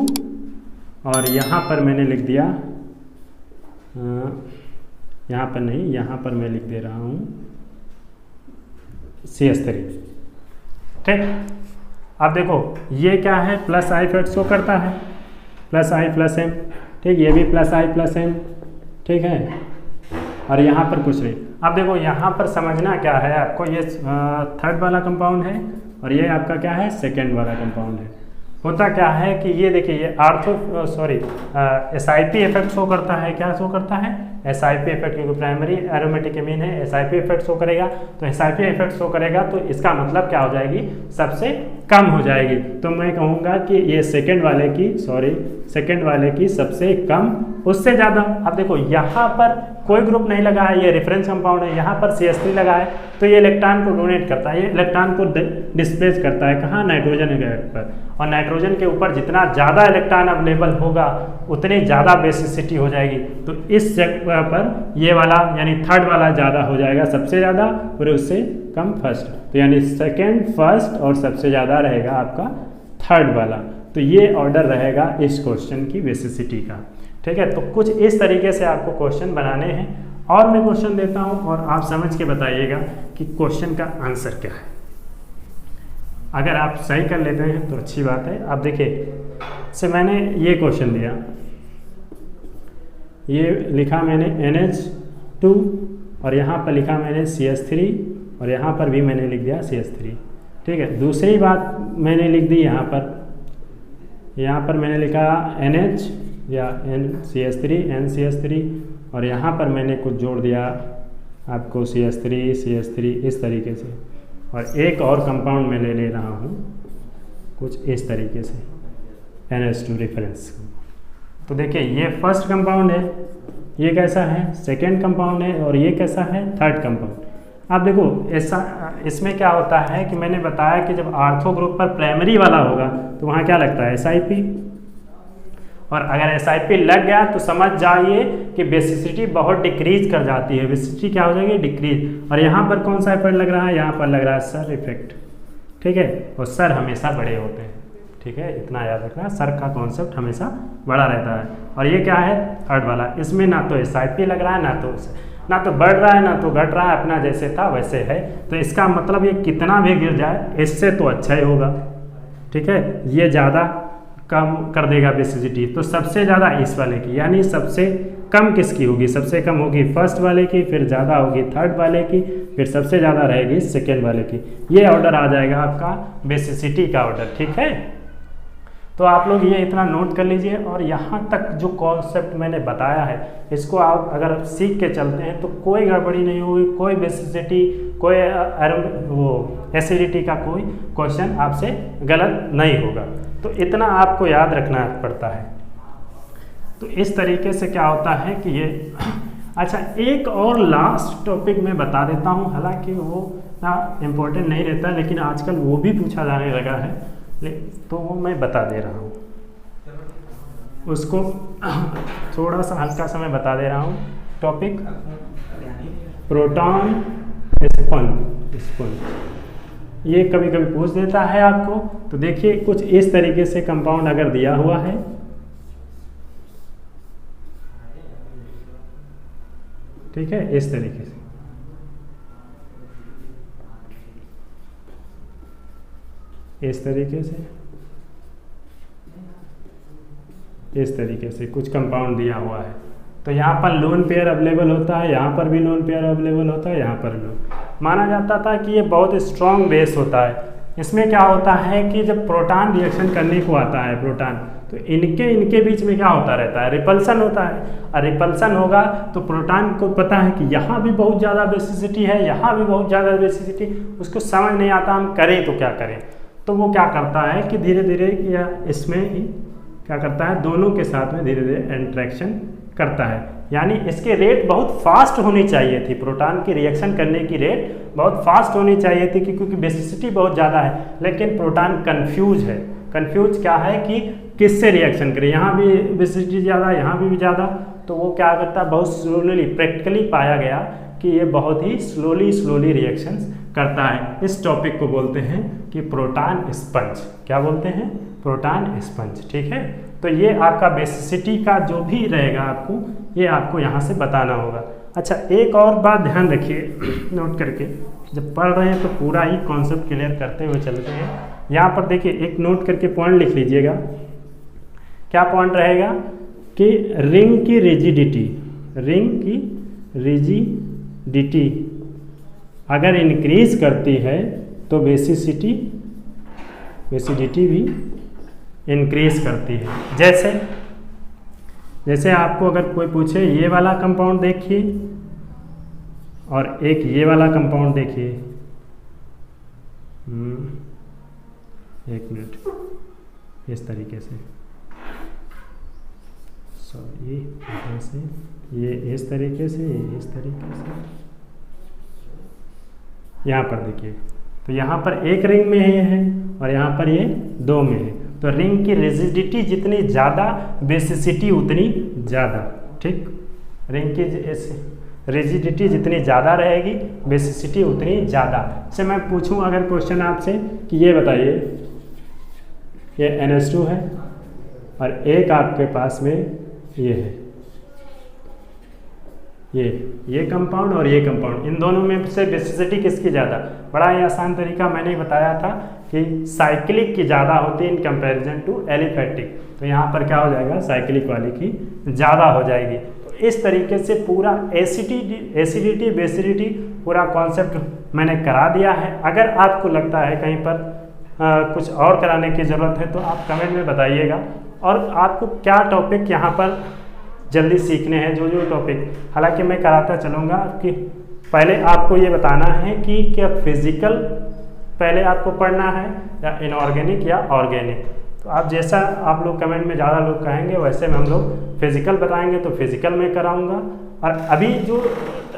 Speaker 1: और यहाँ पर मैंने लिख दिया यहाँ पर नहीं, यहाँ पर मैं लिख दे रहा हूँ CH3। ठीक, अब देखो ये क्या है, प्लस आई इफेक्ट शो करता है, प्लस आई प्लस एम। ठीक, ये भी प्लस आई प्लस एम। ठीक है, और यहाँ पर कुछ नहीं। अब देखो यहाँ पर समझना क्या है आपको, ये थर्ड वाला कंपाउंड है और ये आपका क्या है, सेकेंड वाला कंपाउंड है। होता क्या है कि ये देखिए ये SIP इफेक्ट शो करता है। क्या शो करता है, SIP इफेक्ट, क्योंकि प्राइमरी एरोमेटिक एमीन है, SIP इफेक्ट शो करेगा। तो SIP इफेक्ट शो करेगा तो इसका मतलब क्या हो जाएगी, सबसे कम हो जाएगी। तो मैं कहूँगा कि ये सेकेंड वाले की सबसे कम, उससे ज़्यादा। अब देखो यहाँ पर कोई ग्रुप नहीं लगा है, ये रेफरेंस कंपाउंड है, यहाँ पर CH3 लगा है, तो ये इलेक्ट्रॉन को डोनेट करता है, ये इलेक्ट्रॉन को डिस्प्लेस करता है कहाँ, नाइट्रोजन के पर। और नाइट्रोजन के ऊपर जितना ज़्यादा इलेक्ट्रॉन अवेलेबल होगा उतनी ज़्यादा बेसिसिटी हो जाएगी। तो इस जगह पर ये वाला यानी थर्ड वाला ज़्यादा हो जाएगा, सबसे ज़्यादा, और उससे कम फर्स्ट। तो यानी सेकेंड, फर्स्ट और सबसे ज़्यादा रहेगा आपका थर्ड वाला। तो ये ऑर्डर रहेगा इस क्वेश्चन की बेसिसिटी का। ठीक है, तो कुछ इस तरीके से आपको क्वेश्चन बनाने हैं। और मैं क्वेश्चन देता हूं और आप समझ के बताइएगा कि क्वेश्चन का आंसर क्या है। अगर आप सही कर लेते हैं तो अच्छी बात है। अब देखिए से मैंने ये क्वेश्चन दिया, ये लिखा मैंने NH2 और यहाँ पर लिखा मैंने CH3 और यहाँ पर भी मैंने लिख दिया CH3। ठीक है, दूसरी बात मैंने लिख दी यहाँ पर मैंने लिखा NH या NCH3 और यहाँ पर मैंने कुछ जोड़ दिया आपको CH3 इस तरीके से। और एक और कंपाउंड मैं ले रहा हूँ कुछ इस तरीके से, NH2 रेफरेंस। तो देखिए ये फर्स्ट कंपाउंड है, ये कैसा है, सेकेंड कंपाउंड है, और ये कैसा है, थर्ड कंपाउंड। आप देखो ऐसा, इसमें क्या होता है कि मैंने बताया कि जब आर्थो ग्रुप पर प्राइमरी वाला होगा तो वहाँ क्या लगता है, SIP। और अगर SIP लग गया तो समझ जाइए कि बेसिसिटी बहुत डिक्रीज कर जाती है, बेसिसिटी क्या हो जाएगी, डिक्रीज। और यहाँ पर कौन सा इफेक्ट लग रहा है, यहाँ पर लग रहा है सर इफेक्ट। ठीक है, और सर हमेशा बड़े होते हैं। ठीक है, इतना याद रखना, सर का कॉन्सेप्ट हमेशा बड़ा रहता है। और ये क्या है, थर्ड वाला, इसमें ना तो SIP लग रहा है, ना तो बढ़ रहा है, ना तो घट रहा है, अपना जैसे था वैसे है। तो इसका मतलब ये कितना भी गिर जाए इससे तो अच्छा ही होगा। ठीक है, ये ज़्यादा कम कर देगा बेसिसिटी। तो सबसे ज़्यादा इस वाले की, यानी सबसे कम किसकी होगी, सबसे कम होगी फर्स्ट वाले की, फिर ज़्यादा होगी थर्ड वाले की, फिर सबसे ज़्यादा रहेगी सेकेंड वाले की। ये ऑर्डर आ जाएगा आपका बेसिसिटी का ऑर्डर। ठीक है, तो आप लोग ये इतना नोट कर लीजिए। और यहाँ तक जो कॉन्सेप्ट मैंने बताया है इसको आप अगर सीख के चलते हैं तो कोई गड़बड़ी नहीं होगी, कोई बेसिसिटी, कोई एसिडिटी का कोई क्वेश्चन आपसे गलत नहीं होगा। तो इतना आपको याद रखना पड़ता है। तो इस तरीके से क्या होता है कि ये अच्छा, एक और लास्ट टॉपिक मैं बता देता हूँ, हालांकि वो ना इम्पोर्टेंट नहीं रहता, लेकिन आजकल वो भी पूछा जाने लगा है, तो वो मैं बता दे रहा हूँ, उसको थोड़ा सा हल्का सा मैं बता दे रहा हूँ। टॉपिक प्रोटॉन स्पून, ये कभी कभी पूछ देता है आपको। तो देखिए कुछ इस तरीके से कंपाउंड अगर दिया हुआ है, ठीक है, इस तरीके से, इस तरीके से कुछ कंपाउंड दिया हुआ है। तो यहाँ पर लोन पेयर अवेलेबल होता है, यहाँ पर भी लोन पेयर अवेलेबल होता है, यहाँ पर लोन। माना जाता था कि ये बहुत स्ट्रॉन्ग बेस होता है। इसमें क्या होता है कि जब प्रोटॉन रिएक्शन करने को आता है प्रोटॉन, तो इनके बीच में क्या होता रहता है, रिपल्सन होता है। और रिपल्सन होगा तो प्रोटॉन को पता है कि यहाँ भी बहुत ज़्यादा बेसिसिटी है, यहाँ भी बहुत ज़्यादा बेसिसिटी, उसको समझ नहीं आता हम करें तो क्या करें। तो वो क्या करता है कि धीरे धीरे या इसमें ही क्या करता है, दोनों के साथ में धीरे धीरे इंट्रैक्शन करता है। यानी इसके रेट बहुत फास्ट होनी चाहिए थी, प्रोटॉन की रिएक्शन करने की रेट बहुत फास्ट होनी चाहिए थी क्योंकि बेसिसिटी बहुत ज़्यादा है। लेकिन प्रोटॉन कंफ्यूज है। कंफ्यूज क्या है कि किससे रिएक्शन करे, यहाँ भी बेसिसिटी ज़्यादा, यहाँ भी ज़्यादा। तो वो क्या करता है, बहुत स्लोली प्रैक्टिकली पाया गया कि ये बहुत ही स्लोली रिएक्शंस करता है। इस टॉपिक को बोलते हैं कि प्रोटॉन स्पंज। क्या बोलते हैं? Proton sponge. ठीक है, तो ये आपका बेसिसिटी का जो भी रहेगा ये आपको यहाँ से बताना होगा। अच्छा, एक और बात ध्यान रखिए, नोट करके जब पढ़ रहे हैं तो पूरा ही कॉन्सेप्ट क्लियर करते हुए चलते हैं। यहाँ पर देखिए, एक नोट करके पॉइंट लिख लीजिएगा। क्या पॉइंट रहेगा कि रिंग की रिजिडिटी अगर इंक्रीज करती है तो बेसिसिटी भी इंक्रीज करती है। जैसे आपको अगर कोई पूछे ये वाला कंपाउंड देखिए और एक ये वाला कंपाउंड देखिए, एक मिनट, इस तरीके से, सॉरी, यहाँ से ये इस तरीके से, ये इस तरीके से, यहाँ पर देखिए, तो यहाँ पर एक रिंग में ये है और यहाँ पर ये दो में है। तो रिंग की रिजिडिटी जितनी ज़्यादा, बेसिसिटी उतनी ज़्यादा। ठीक, रिंग की रिजिडिटी जितनी ज़्यादा रहेगी, बेसिसिटी उतनी ज़्यादा। जैसे मैं पूछूं अगर क्वेश्चन आपसे कि ये बताइए, ये NH2 है और एक आपके पास में ये है, ये कंपाउंड और ये कंपाउंड, इन दोनों में से बेसिसिटी किसकी ज़्यादा? बड़ा ही आसान तरीका मैंने बताया था कि साइक्लिक की ज़्यादा होती है इन कंपैरिजन टू एलिफैटिक। तो यहाँ पर क्या हो जाएगा? साइक्लिक वाली की ज़्यादा हो जाएगी। तो इस तरीके से पूरा एसिडिटी बेसिडिटी पूरा कॉन्सेप्ट मैंने करा दिया है। अगर आपको लगता है कहीं पर कुछ और कराने की ज़रूरत है तो आप कमेंट में बताइएगा। और आपको क्या टॉपिक यहाँ पर जल्दी सीखने हैं, जो टॉपिक, हालांकि मैं कराता चलूँगा कि पहले आपको ये बताना है कि क्या फिजिकल पहले आपको पढ़ना है या इनऑर्गेनिक या ऑर्गेनिक। तो आप जैसा आप लोग कमेंट में ज़्यादा लोग कहेंगे वैसे में हम लोग फिजिकल बताएंगे तो फिजिकल में कराऊंगा। और अभी जो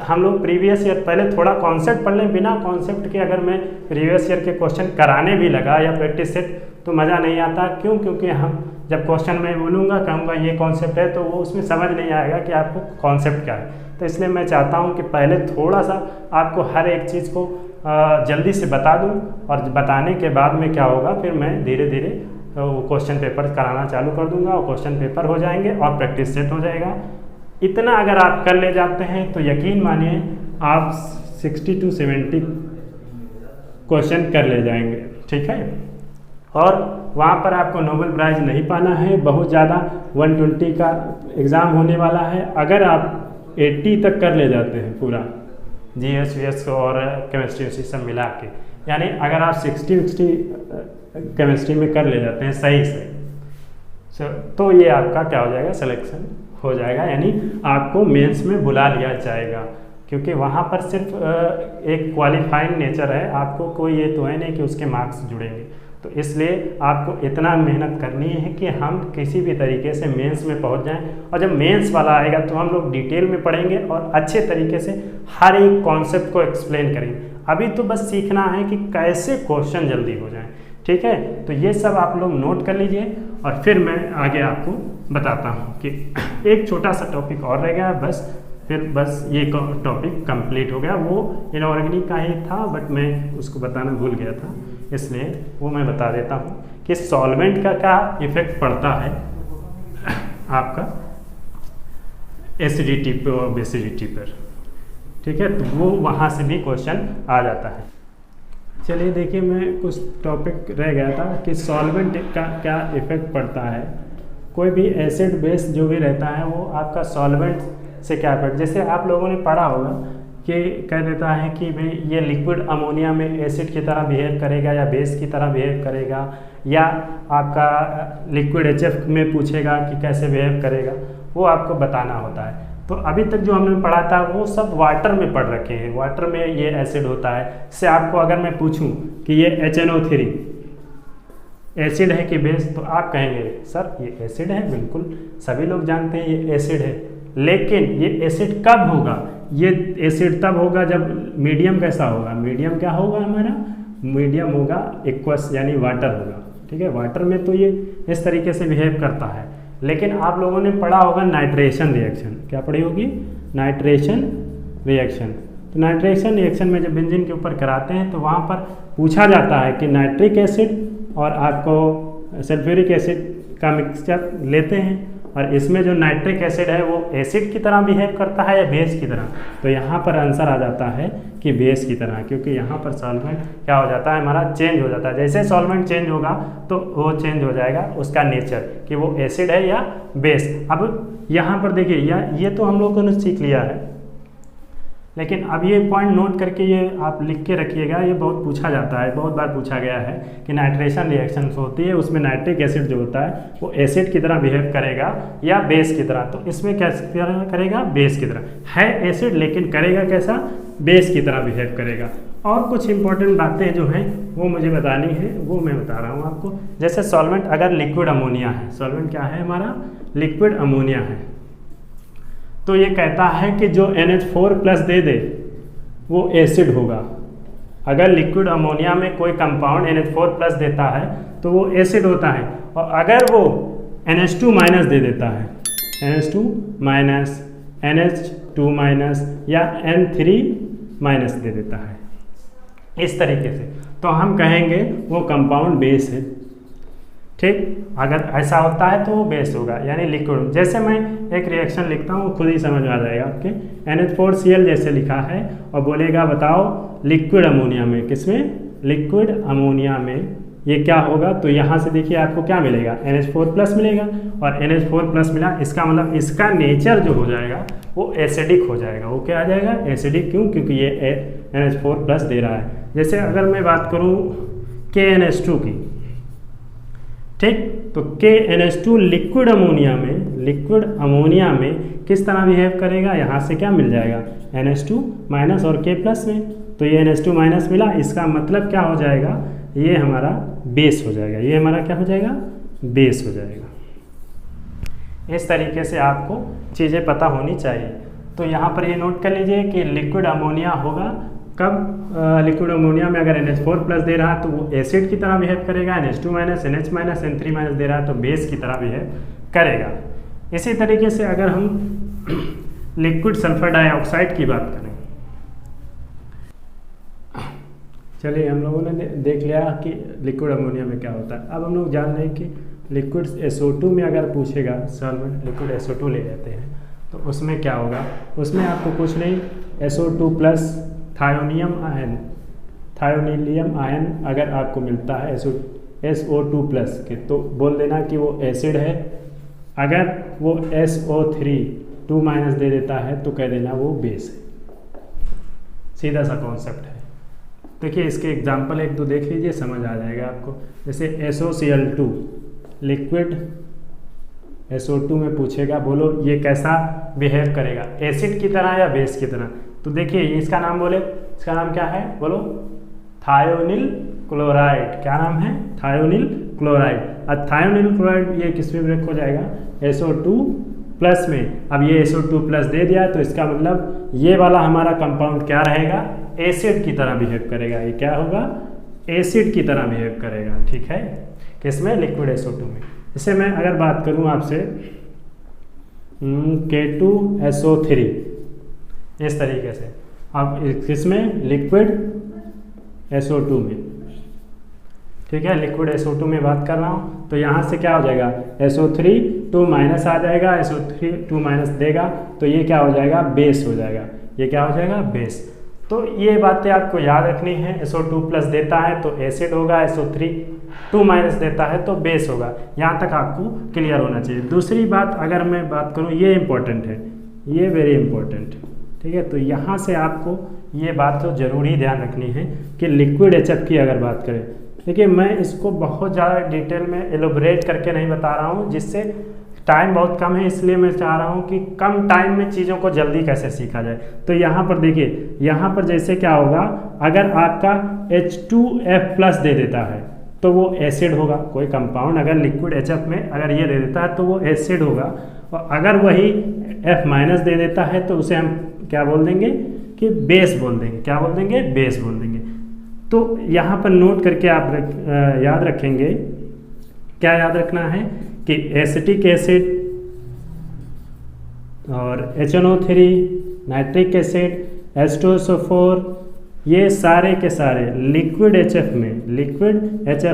Speaker 1: हम लोग प्रीवियस ईयर, पहले थोड़ा कॉन्सेप्ट पढ़ लें। बिना कॉन्सेप्ट के अगर मैं प्रीवियस ईयर के क्वेश्चन कराने भी लगा या प्रैक्टिस सेट तो मज़ा नहीं आता। क्यों? क्योंकि हम जब क्वेश्चन में बोलूँगा, कहूँगा ये कॉन्सेप्ट है, तो वो उसमें समझ नहीं आएगा कि आपको कॉन्सेप्ट क्या है। तो इसलिए मैं चाहता हूँ कि पहले थोड़ा सा आपको हर एक चीज़ को जल्दी से बता दूँ और बताने के बाद में क्या होगा, फिर मैं धीरे धीरे वो क्वेश्चन पेपर कराना चालू कर दूँगा और क्वेश्चन पेपर हो जाएंगे और प्रैक्टिस सेट हो जाएगा। इतना अगर आप कर ले जाते हैं तो यकीन मानिए आप 60 to 70 क्वेश्चन कर ले जाएंगे। ठीक है, और वहाँ पर आपको नोबेल प्राइज़ नहीं पाना है। बहुत ज़्यादा 120 का एग्ज़ाम होने वाला है। अगर आप 80 तक कर ले जाते हैं पूरा GS VS और केमिस्ट्री सब मिला के, यानी अगर आप 60 केमिस्ट्री में कर ले जाते हैं सही से, तो ये आपका क्या हो जाएगा? सिलेक्शन हो जाएगा, यानी आपको मेंस में बुला लिया जाएगा। क्योंकि वहाँ पर सिर्फ एक क्वालिफाइंग नेचर है, आपको कोई ये तो है नहीं कि उसके मार्क्स जुड़ेंगे। तो इसलिए आपको इतना मेहनत करनी है कि हम किसी भी तरीके से मेंस में पहुंच जाएं। और जब मेंस वाला आएगा तो हम लोग डिटेल में पढ़ेंगे और अच्छे तरीके से हर एक कॉन्सेप्ट को एक्सप्लेन करेंगे। अभी तो बस सीखना है कि कैसे क्वेश्चन जल्दी हो जाएं। ठीक है, तो ये सब आप लोग नोट कर लीजिए और फिर मैं आगे आपको बताता हूँ कि एक छोटा सा टॉपिक और रह गया बस, फिर बस ये टॉपिक कंप्लीट हो गया। वो इनऑर्गेनिक का ही था बट मैं उसको बताना भूल गया था, इसलिए वो मैं बता देता हूँ कि सॉल्वेंट का क्या इफेक्ट पड़ता है आपका एसिडिटी पे और बेसिडिटी पर। ठीक है, तो वो वहाँ से भी क्वेश्चन आ जाता है। चलिए देखिए, मैं कुछ टॉपिक रह गया था कि सॉल्वेंट का क्या इफेक्ट पड़ता है। कोई भी एसिड बेस जो भी रहता है वो आपका सॉल्वेंट से क्या इफेक्ट, जैसे आप लोगों ने पढ़ा होगा कि कह देता है कि भाई ये लिक्विड अमोनिया में एसिड की तरह बिहेव करेगा या बेस की तरह बिहेव करेगा, या आपका लिक्विड HF में पूछेगा कि कैसे बिहेव करेगा, वो आपको बताना होता है। तो अभी तक जो हमने पढ़ा था वो सब वाटर में पढ़ रखे हैं। वाटर में ये एसिड होता है। इससे आपको अगर मैं पूछूं कि ये HNO3 एसिड है कि बेस, तो आप कहेंगे सर ये एसिड है, बिल्कुल सभी लोग जानते हैं ये एसिड है। लेकिन ये एसिड कब होगा? ये एसिड तब होगा जब मीडियम कैसा होगा? मीडियम क्या होगा हमारा? मीडियम होगा एक्वस, यानी वाटर होगा। ठीक है, वाटर में तो ये इस तरीके से बिहेव करता है। लेकिन आप लोगों ने पढ़ा होगा नाइट्रेशन रिएक्शन। क्या पढ़ी होगी? Nitration reaction. तो नाइट्रेशन रिएक्शन में जब बेंजीन के ऊपर कराते हैं तो वहाँ पर पूछा जाता है कि नाइट्रिक एसिड और आपको सल्फ्यूरिक एसिड का मिक्सचर लेते हैं और इसमें जो नाइट्रिक एसिड है वो एसिड की तरह बिहेव करता है या बेस की तरह, तो यहाँ पर आंसर आ जाता है कि बेस की तरह, क्योंकि यहाँ पर सॉल्वेंट क्या हो जाता है हमारा चेंज हो जाता है। जैसे सॉल्वेंट चेंज होगा तो वो चेंज हो जाएगा उसका नेचर कि वो एसिड है या बेस। अब यहाँ पर देखिए ये तो हम लोगों ने सीख लिया है, लेकिन अब ये पॉइंट नोट करके ये आप लिख के रखिएगा, ये बहुत पूछा जाता है, बहुत बार पूछा गया है कि नाइट्रेशन रिएक्शन होती है उसमें नाइट्रिक एसिड जो होता है वो एसिड की तरह बिहेव करेगा या बेस की तरह, तो इसमें क्या करेगा बेस की तरह। है एसिड लेकिन करेगा कैसा, बेस की तरह बिहेव करेगा। और कुछ इंपॉर्टेंट बातें जो हैं वो मुझे बतानी है, वो मैं बता रहा हूँ आपको। जैसे सॉल्वेंट अगर लिक्विड अमोनिया है, सॉल्वेंट क्या है हमारा, लिक्विड अमोनिया है, तो ये कहता है कि जो NH4+ दे दे वो एसिड होगा। अगर लिक्विड अमोनिया में कोई कंपाउंड NH4+ देता है तो वो एसिड होता है, और अगर वो NH2- दे देता है, NH2-, NH2- या N3- दे देता है इस तरीके से, तो हम कहेंगे वो कंपाउंड बेस है। ठीक, अगर ऐसा होता है तो वो बेस होगा यानी लिक्विड। जैसे मैं एक रिएक्शन लिखता हूँ खुद ही समझ में आ जाएगा आपके, NH4Cl जैसे लिखा है और बोलेगा बताओ लिक्विड अमोनिया में, किसमें, लिक्विड अमोनिया में ये क्या होगा, तो यहाँ से देखिए आपको क्या मिलेगा, NH4+ मिलेगा, और NH4+ मिला, इसका मतलब इसका नेचर जो हो जाएगा वो एसिडिक हो जाएगा। वो क्या आ जाएगा, एसिडिक। क्यों, क्योंकि ये NH4+ दे रहा है। जैसे अगर मैं बात करूँ KNH2 की, ठीक, तो KNH2 लिक्विड अमोनिया में किस तरह बिहेव करेगा, यहाँ से क्या मिल जाएगा, NH2- और K+ में, तो ये NH2- मिला, इसका मतलब क्या हो जाएगा, ये हमारा बेस हो जाएगा, ये हमारा क्या हो जाएगा, बेस हो जाएगा। इस तरीके से आपको चीज़ें पता होनी चाहिए। तो यहाँ पर ये नोट कर लीजिए कि लिक्विड अमोनिया होगा कब, लिक्विड अमोनिया में अगर NH4+ दे रहा है तो वो एसिड की तरह बिहेव करेगा, NH2-, NH-, N3- दे रहा है तो बेस की तरह बिहेव करेगा। इसी तरीके से अगर हम लिक्विड सल्फर डाइऑक्साइड की बात करें, चलिए हम लोगों ने देख लिया कि लिक्विड अमोनिया में क्या होता है। अब हम लोग जान रहे हैं कि लिक्विड SO2 में अगर पूछेगा, सॉल्वेंट लिक्विड SO2 ले जाते हैं तो उसमें क्या होगा, उसमें आपको कुछ नहीं, SO2+ थायोनीलियम आयन अगर आपको मिलता है SO2+ के, तो बोल देना कि वो एसिड है। अगर वो SO3 दे देता है तो कह देना वो बेस है। सीधा सा कॉन्सेप्ट है। देखिए इसके एग्जाम्पल एक दो देख लीजिए, समझ आ जाएगा आपको। जैसे SOCl2 लिक्विड SO2 में पूछेगा, बोलो ये कैसा बिहेव करेगा, एसिड की तरह या बेस की तरह, तो देखिए इसका नाम बोले, इसका नाम क्या है, बोलो थायोनिल क्लोराइड। क्या नाम है, थायोनिल क्लोराइड। अब थायोनिल क्लोराइड ये किस में ब्रेक हो जाएगा, SO2+ में। अब ये SO2+ दे दिया तो इसका मतलब ये वाला हमारा कंपाउंड क्या रहेगा, एसिड की तरह बिहेव करेगा। ये क्या होगा, एसिड की तरह बिहेव करेगा। ठीक है, किसमें, लिक्विड SO2 में। जैसे मैं अगर बात करूं आपसे K2SO3 इस तरीके से, अब किसमें, लिक्विड SO2 में। ठीक है, लिक्विड SO2 में बात कर रहा हूँ, तो यहाँ से क्या हो जाएगा, SO3 आ जाएगा, SO3 देगा तो ये क्या हो जाएगा, बेस हो जाएगा। ये क्या हो जाएगा, बेस। तो ये बातें आपको याद रखनी है। SO2+ देता है तो एसिड होगा, SO3 देता है तो बेस होगा। यहाँ तक आपको क्लियर होना चाहिए। दूसरी बात अगर मैं बात करूँ, ये इंपॉर्टेंट है, ये वेरी इंपॉर्टेंट। ठीक है, तो यहाँ से आपको ये बात तो ज़रूरी ध्यान रखनी है कि लिक्विड HF की अगर बात करें, देखिए मैं इसको बहुत ज़्यादा डिटेल में एलोबरेट करके नहीं बता रहा हूँ, जिससे टाइम बहुत कम है, इसलिए मैं चाह रहा हूँ कि कम टाइम में चीज़ों को जल्दी कैसे सीखा जाए। तो यहाँ पर देखिए, यहाँ पर जैसे क्या होगा, अगर आपका H2F+ दे देता है तो वो एसिड होगा। कोई कंपाउंड अगर लिक्विड HF में अगर ये दे देता है तो वो एसिड होगा, और अगर वही F- दे देता है तो उसे हम क्या बोल देंगे कि बेस बोल देंगे। क्या बोल देंगे, बेस बोल देंगे। तो यहाँ पर नोट करके आप याद रखेंगे, क्या याद रखना है कि एसिटिक एसिड और HNO3, नाइट्रिक एसिड, H2SO4, ये सारे के सारे लिक्विड HF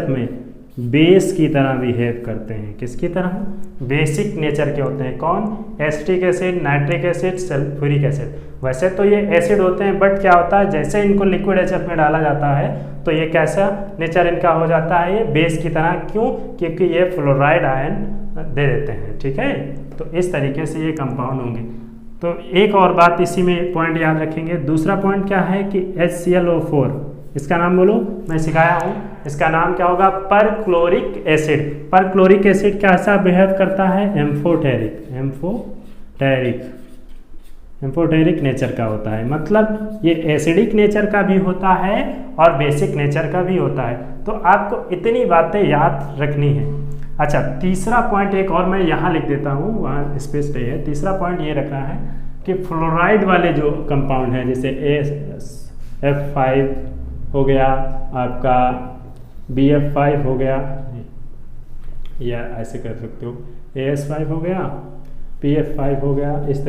Speaker 1: में बेस की तरह बिहेव करते हैं। किसकी तरह? बेसिक नेचर के होते हैं। कौन? Acetic acid, nitric acid, sulphuric acid. वैसे तो ये एसिड होते हैं, बट क्या होता है, जैसे इनको लिक्विड HF में डाला जाता है तो ये कैसा नेचर इनका हो जाता है, ये बेस की तरह। क्यों? क्योंकि ये फ्लोराइड आयन दे देते हैं। ठीक है, तो इस तरीके से ये कंपाउंड होंगे। तो एक और बात इसी में पॉइंट याद रखेंगे। दूसरा पॉइंट क्या है कि HClO4, इसका नाम बोलो, मैं सिखाया हूँ। इसका नाम क्या होगा? Perchloric acid. परक्लोरिक एसिड कैसा बिहेव करता है? एम्फोटेरिक नेचर का होता है। मतलब ये एसिडिक नेचर का भी होता है और बेसिक नेचर का भी होता है। तो आपको इतनी बातें याद रखनी है। अच्छा, तीसरा पॉइंट एक और मैं यहाँ लिख देता हूँ, वहाँ स्पेस नहीं है। तीसरा पॉइंट ये रखना है कि फ्लोराइड वाले जो कंपाउंड हैं, जैसे F5 हो गया, आपका BF5 हो गया, या ऐसे कर सकते हो, AS5 हो गया, PF5 हो गया। इस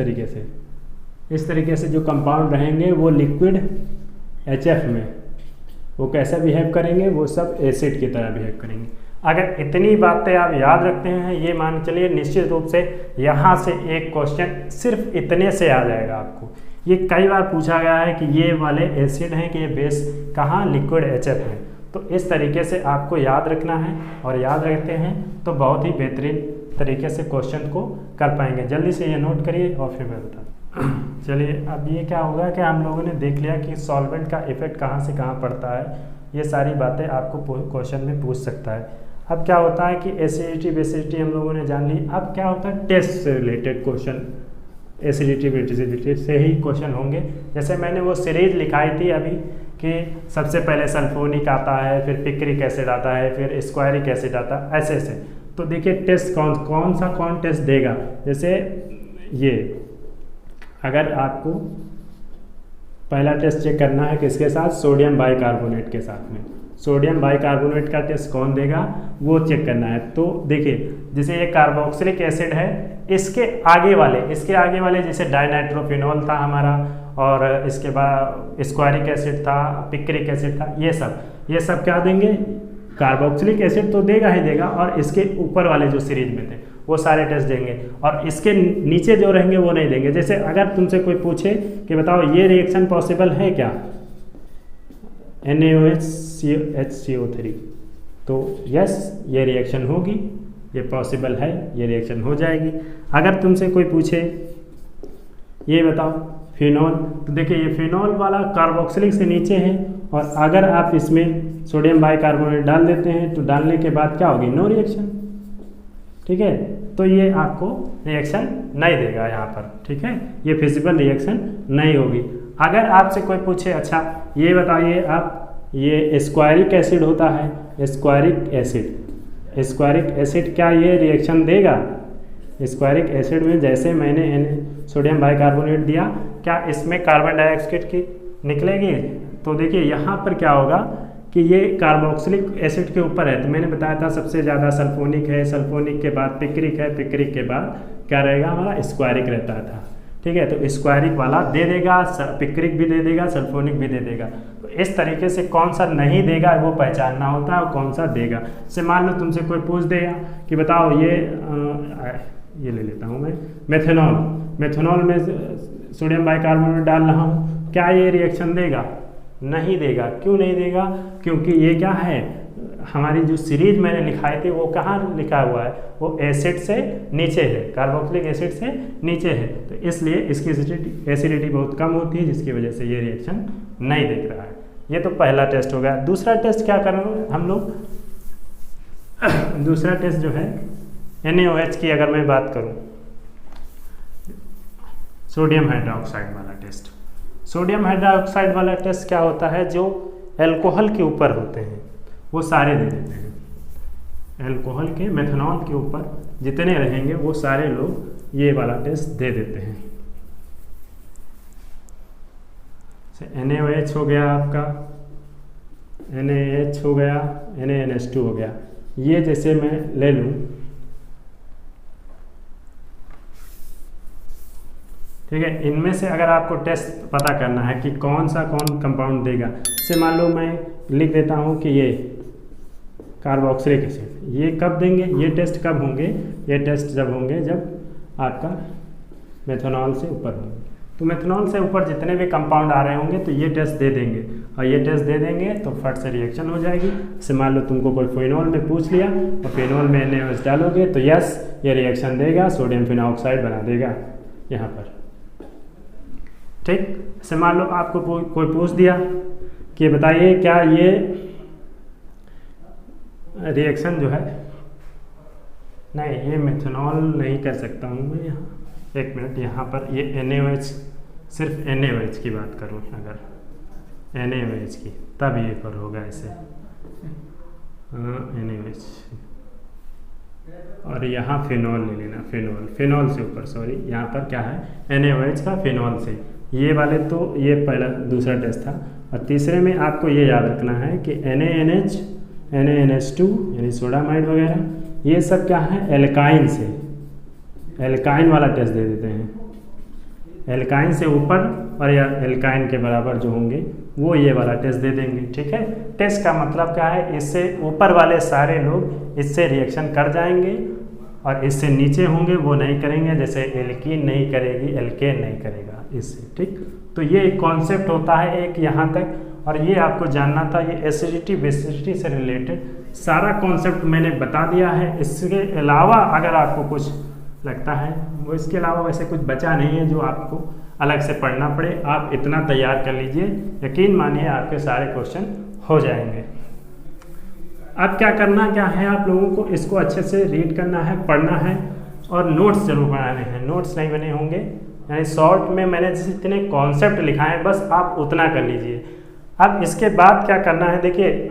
Speaker 1: तरीके से जो कंपाउंड रहेंगे वो लिक्विड HF में वो कैसा बिहेव करेंगे? वो सब एसिड की तरह बिहेव करेंगे। अगर इतनी बातें आप याद रखते हैं, ये मान चलिए निश्चित रूप से यहाँ से एक क्वेश्चन सिर्फ इतने से आ जाएगा आपको। ये कई बार पूछा गया है कि ये वाले एसिड हैं कि ये बेस कहाँ? लिक्विड HF है। तो इस तरीके से आपको याद रखना है, और याद रखते हैं तो बहुत ही बेहतरीन तरीके से क्वेश्चन को कर पाएंगे। जल्दी से ये नोट करिए और फिर मैं बताता हूँ। चलिए, अब ये क्या होगा कि हम लोगों ने देख लिया कि सॉल्वेंट का इफेक्ट कहाँ से कहाँ पड़ता है। ये सारी बातें आपको क्वेश्चन में पूछ सकता है। अब क्या होता है कि एसिडिटी बेसिडिटी हम लोगों ने जान ली। अब क्या होता है? टेस्ट से रिलेटेड क्वेश्चन, एसिडिटी बेसिडिटी से ही क्वेश्चन होंगे। जैसे मैंने वो सीरीज लिखाई थी अभी कि सबसे पहले सल्फोनिक आता है, फिर पिक्रिक एसिड आता है, फिर स्क्वायरिक एसिड आता है, ऐसे ऐसे। तो देखिए टेस्ट कौन टेस्ट देगा। जैसे ये, अगर आपको पहला टेस्ट चेक करना है किसके साथ? सोडियम बाइकार्बोनेट के साथ में। सोडियम बाइकार्बोनेट का टेस्ट कौन देगा वो चेक करना है। तो देखिए, जैसे ये कार्बोक्सिलिक एसिड है, इसके आगे वाले जैसे डाइनाइट्रोफिनॉल था हमारा, और इसके बाद स्क्वायरिक एसिड था, पिक्रिक एसिड था, ये सब क्या देंगे? कार्बोक्सिलिक एसिड तो देगा ही देगा, और इसके ऊपर वाले जो सीरीज में थे वो सारे टेस्ट देंगे, और इसके नीचे जो रहेंगे वो नहीं देंगे। जैसे अगर तुमसे कोई पूछे कि बताओ ये रिएक्शन पॉसिबल है क्या, NaOH तो यस, ये रिएक्शन होगी, ये पॉसिबल है, ये रिएक्शन हो जाएगी। अगर तुमसे कोई पूछे ये बताओ फिनॉल, तो देखिए ये फिनॉल वाला कार्बोक्सिलिक से नीचे है, और अगर आप इसमें सोडियम बाइकार्बोनेट डाल देते हैं तो डालने के बाद क्या होगी? No reaction. ठीक है, तो ये आपको रिएक्शन नहीं देगा यहाँ पर। ठीक है, ये फिजिबल रिएक्शन नहीं होगी। अगर आपसे कोई पूछे अच्छा ये बताइए आप, ये स्क्वायरिक एसिड होता है, स्क्वायरिक एसिड क्या ये रिएक्शन देगा? स्क्वायरिक एसिड में जैसे मैंने सोडियम बाइकार्बोनेट दिया, क्या इसमें कार्बन डाइऑक्साइड की निकलेगी? तो देखिए यहाँ पर क्या होगा कि ये कार्बोक्सिलिक एसिड के ऊपर है। तो मैंने बताया था सबसे ज़्यादा सल्फोनिक है, सल्फोनिक के बाद पिक्रिक है, पिक्रिक के बाद क्या रहेगा हमारा? स्क्वायरिक रहता था। ठीक है, तो स्क्वायरिक वाला दे देगा, पिक्रिक भी दे देगा, सल्फोनिक भी दे देगा। तो इस तरीके से कौन सा नहीं देगा वो पहचानना होता है, और कौन सा देगा। से मान लो तुमसे कोई पूछ देगा कि बताओ ये ले लेता हूँ मैं, मेथनॉल में सोडियम बाइकार्बोनेट डाल रहा हूँ, क्या ये रिएक्शन देगा? नहीं देगा। क्यों नहीं देगा? क्योंकि ये क्या है, हमारी जो सीरीज मैंने लिखाई थी वो कहाँ लिखा हुआ है? वो एसिड से नीचे है, कार्बोक्सिलिक एसिड से नीचे है। तो इसलिए इसकी एसिडिटी बहुत कम होती है, जिसकी वजह से ये रिएक्शन नहीं देख रहा है। ये तो पहला टेस्ट हो गया। दूसरा टेस्ट क्या करेंगे हम लोग? दूसरा टेस्ट जो है NaOH की अगर मैं बात करूँ, सोडियम हाइड्रोक्साइड वाला टेस्ट। सोडियम हाइड्रोक्साइड वाला टेस्ट क्या होता है? जो अल्कोहल के ऊपर होते हैं वो सारे दे देते हैं। अल्कोहल के, मेथनॉल के ऊपर जितने रहेंगे वो सारे लोग ये वाला टेस्ट दे देते हैं। NaOH हो गया आपका, NaH हो गया, NaNH2 हो गया। ये जैसे मैं ले लूँ, ठीक है। इनमें से अगर आपको टेस्ट पता करना है कि कौन कंपाउंड देगा, जैसे मान लो मैं लिख देता हूँ कि ये कार्बोक्सिलिक एसिड, ये कब देंगे, ये टेस्ट कब होंगे, ये टेस्ट जब होंगे जब आपका मेथनॉल से ऊपर होंगे। तो मेथनॉल से ऊपर जितने भी कंपाउंड आ रहे होंगे तो ये टेस्ट दे देंगे, और ये टेस्ट दे देंगे तो फट से रिएक्शन हो जाएगी। जैसे मान लो तुमको कोई फिनॉल में पूछ लिया और फिनॉल में NaOH डालोगे तो यस ये रिएक्शन देगा, सोडियम फिनॉक्साइड बना देगा यहाँ पर, ठीक। जैसे मान लो आपको कोई पूछ दिया कि बताइए क्या ये रिएक्शन जो है, नहीं ये मेथनॉल नहीं कर सकता हूँ मैं यहाँ, एक मिनट, यहाँ पर ये NaOH, सिर्फ NaOH की बात करूँ अगर NaOH की, तब ये पर होगा ऐसे, NaOH, और यहाँ फिनॉल ले लेना, फिनॉल से ऊपर, सॉरी यहाँ पर क्या है NaOH का फिनॉल से, ये वाले तो ये पहला दूसरा टेस्ट था। और तीसरे में आपको ये याद रखना है कि NaNH, NaNH2 यानी सोडामाइड वगैरह, ये सब क्या है एल्काइन से, एल्काइन वाला टेस्ट दे देते हैं, एल्काइन से ऊपर और या एल्काइन के बराबर जो होंगे वो ये वाला टेस्ट दे देंगे, ठीक है। टेस्ट का मतलब क्या है, इससे ऊपर वाले सारे लोग इससे रिएक्शन कर जाएंगे और इससे नीचे होंगे वो नहीं करेंगे, जैसे एल्कीन नहीं करेगी, एल्केन नहीं करेगा इससे, ठीक। तो ये एक कॉन्सेप्ट होता है एक यहाँ तक, और ये आपको जानना था, ये एसिडिटी बेसिडिटी से रिलेटेड सारा कॉन्सेप्ट मैंने बता दिया है। इसके अलावा अगर आपको कुछ लगता है वो, इसके अलावा वैसे कुछ बचा नहीं है जो आपको अलग से पढ़ना पड़े, आप इतना तैयार कर लीजिए, यकीन मानिए आपके सारे क्वेश्चन हो जाएंगे। अब क्या करना क्या है, आप लोगों को इसको अच्छे से रीड करना है, पढ़ना है, और नोट्स जरूर बनाने हैं। नोट्स नहीं बने होंगे, यानी शॉर्ट में मैंने जितने कॉन्सेप्ट लिखाए हैं बस आप उतना कर लीजिए। अब इसके बाद क्या करना है, देखिए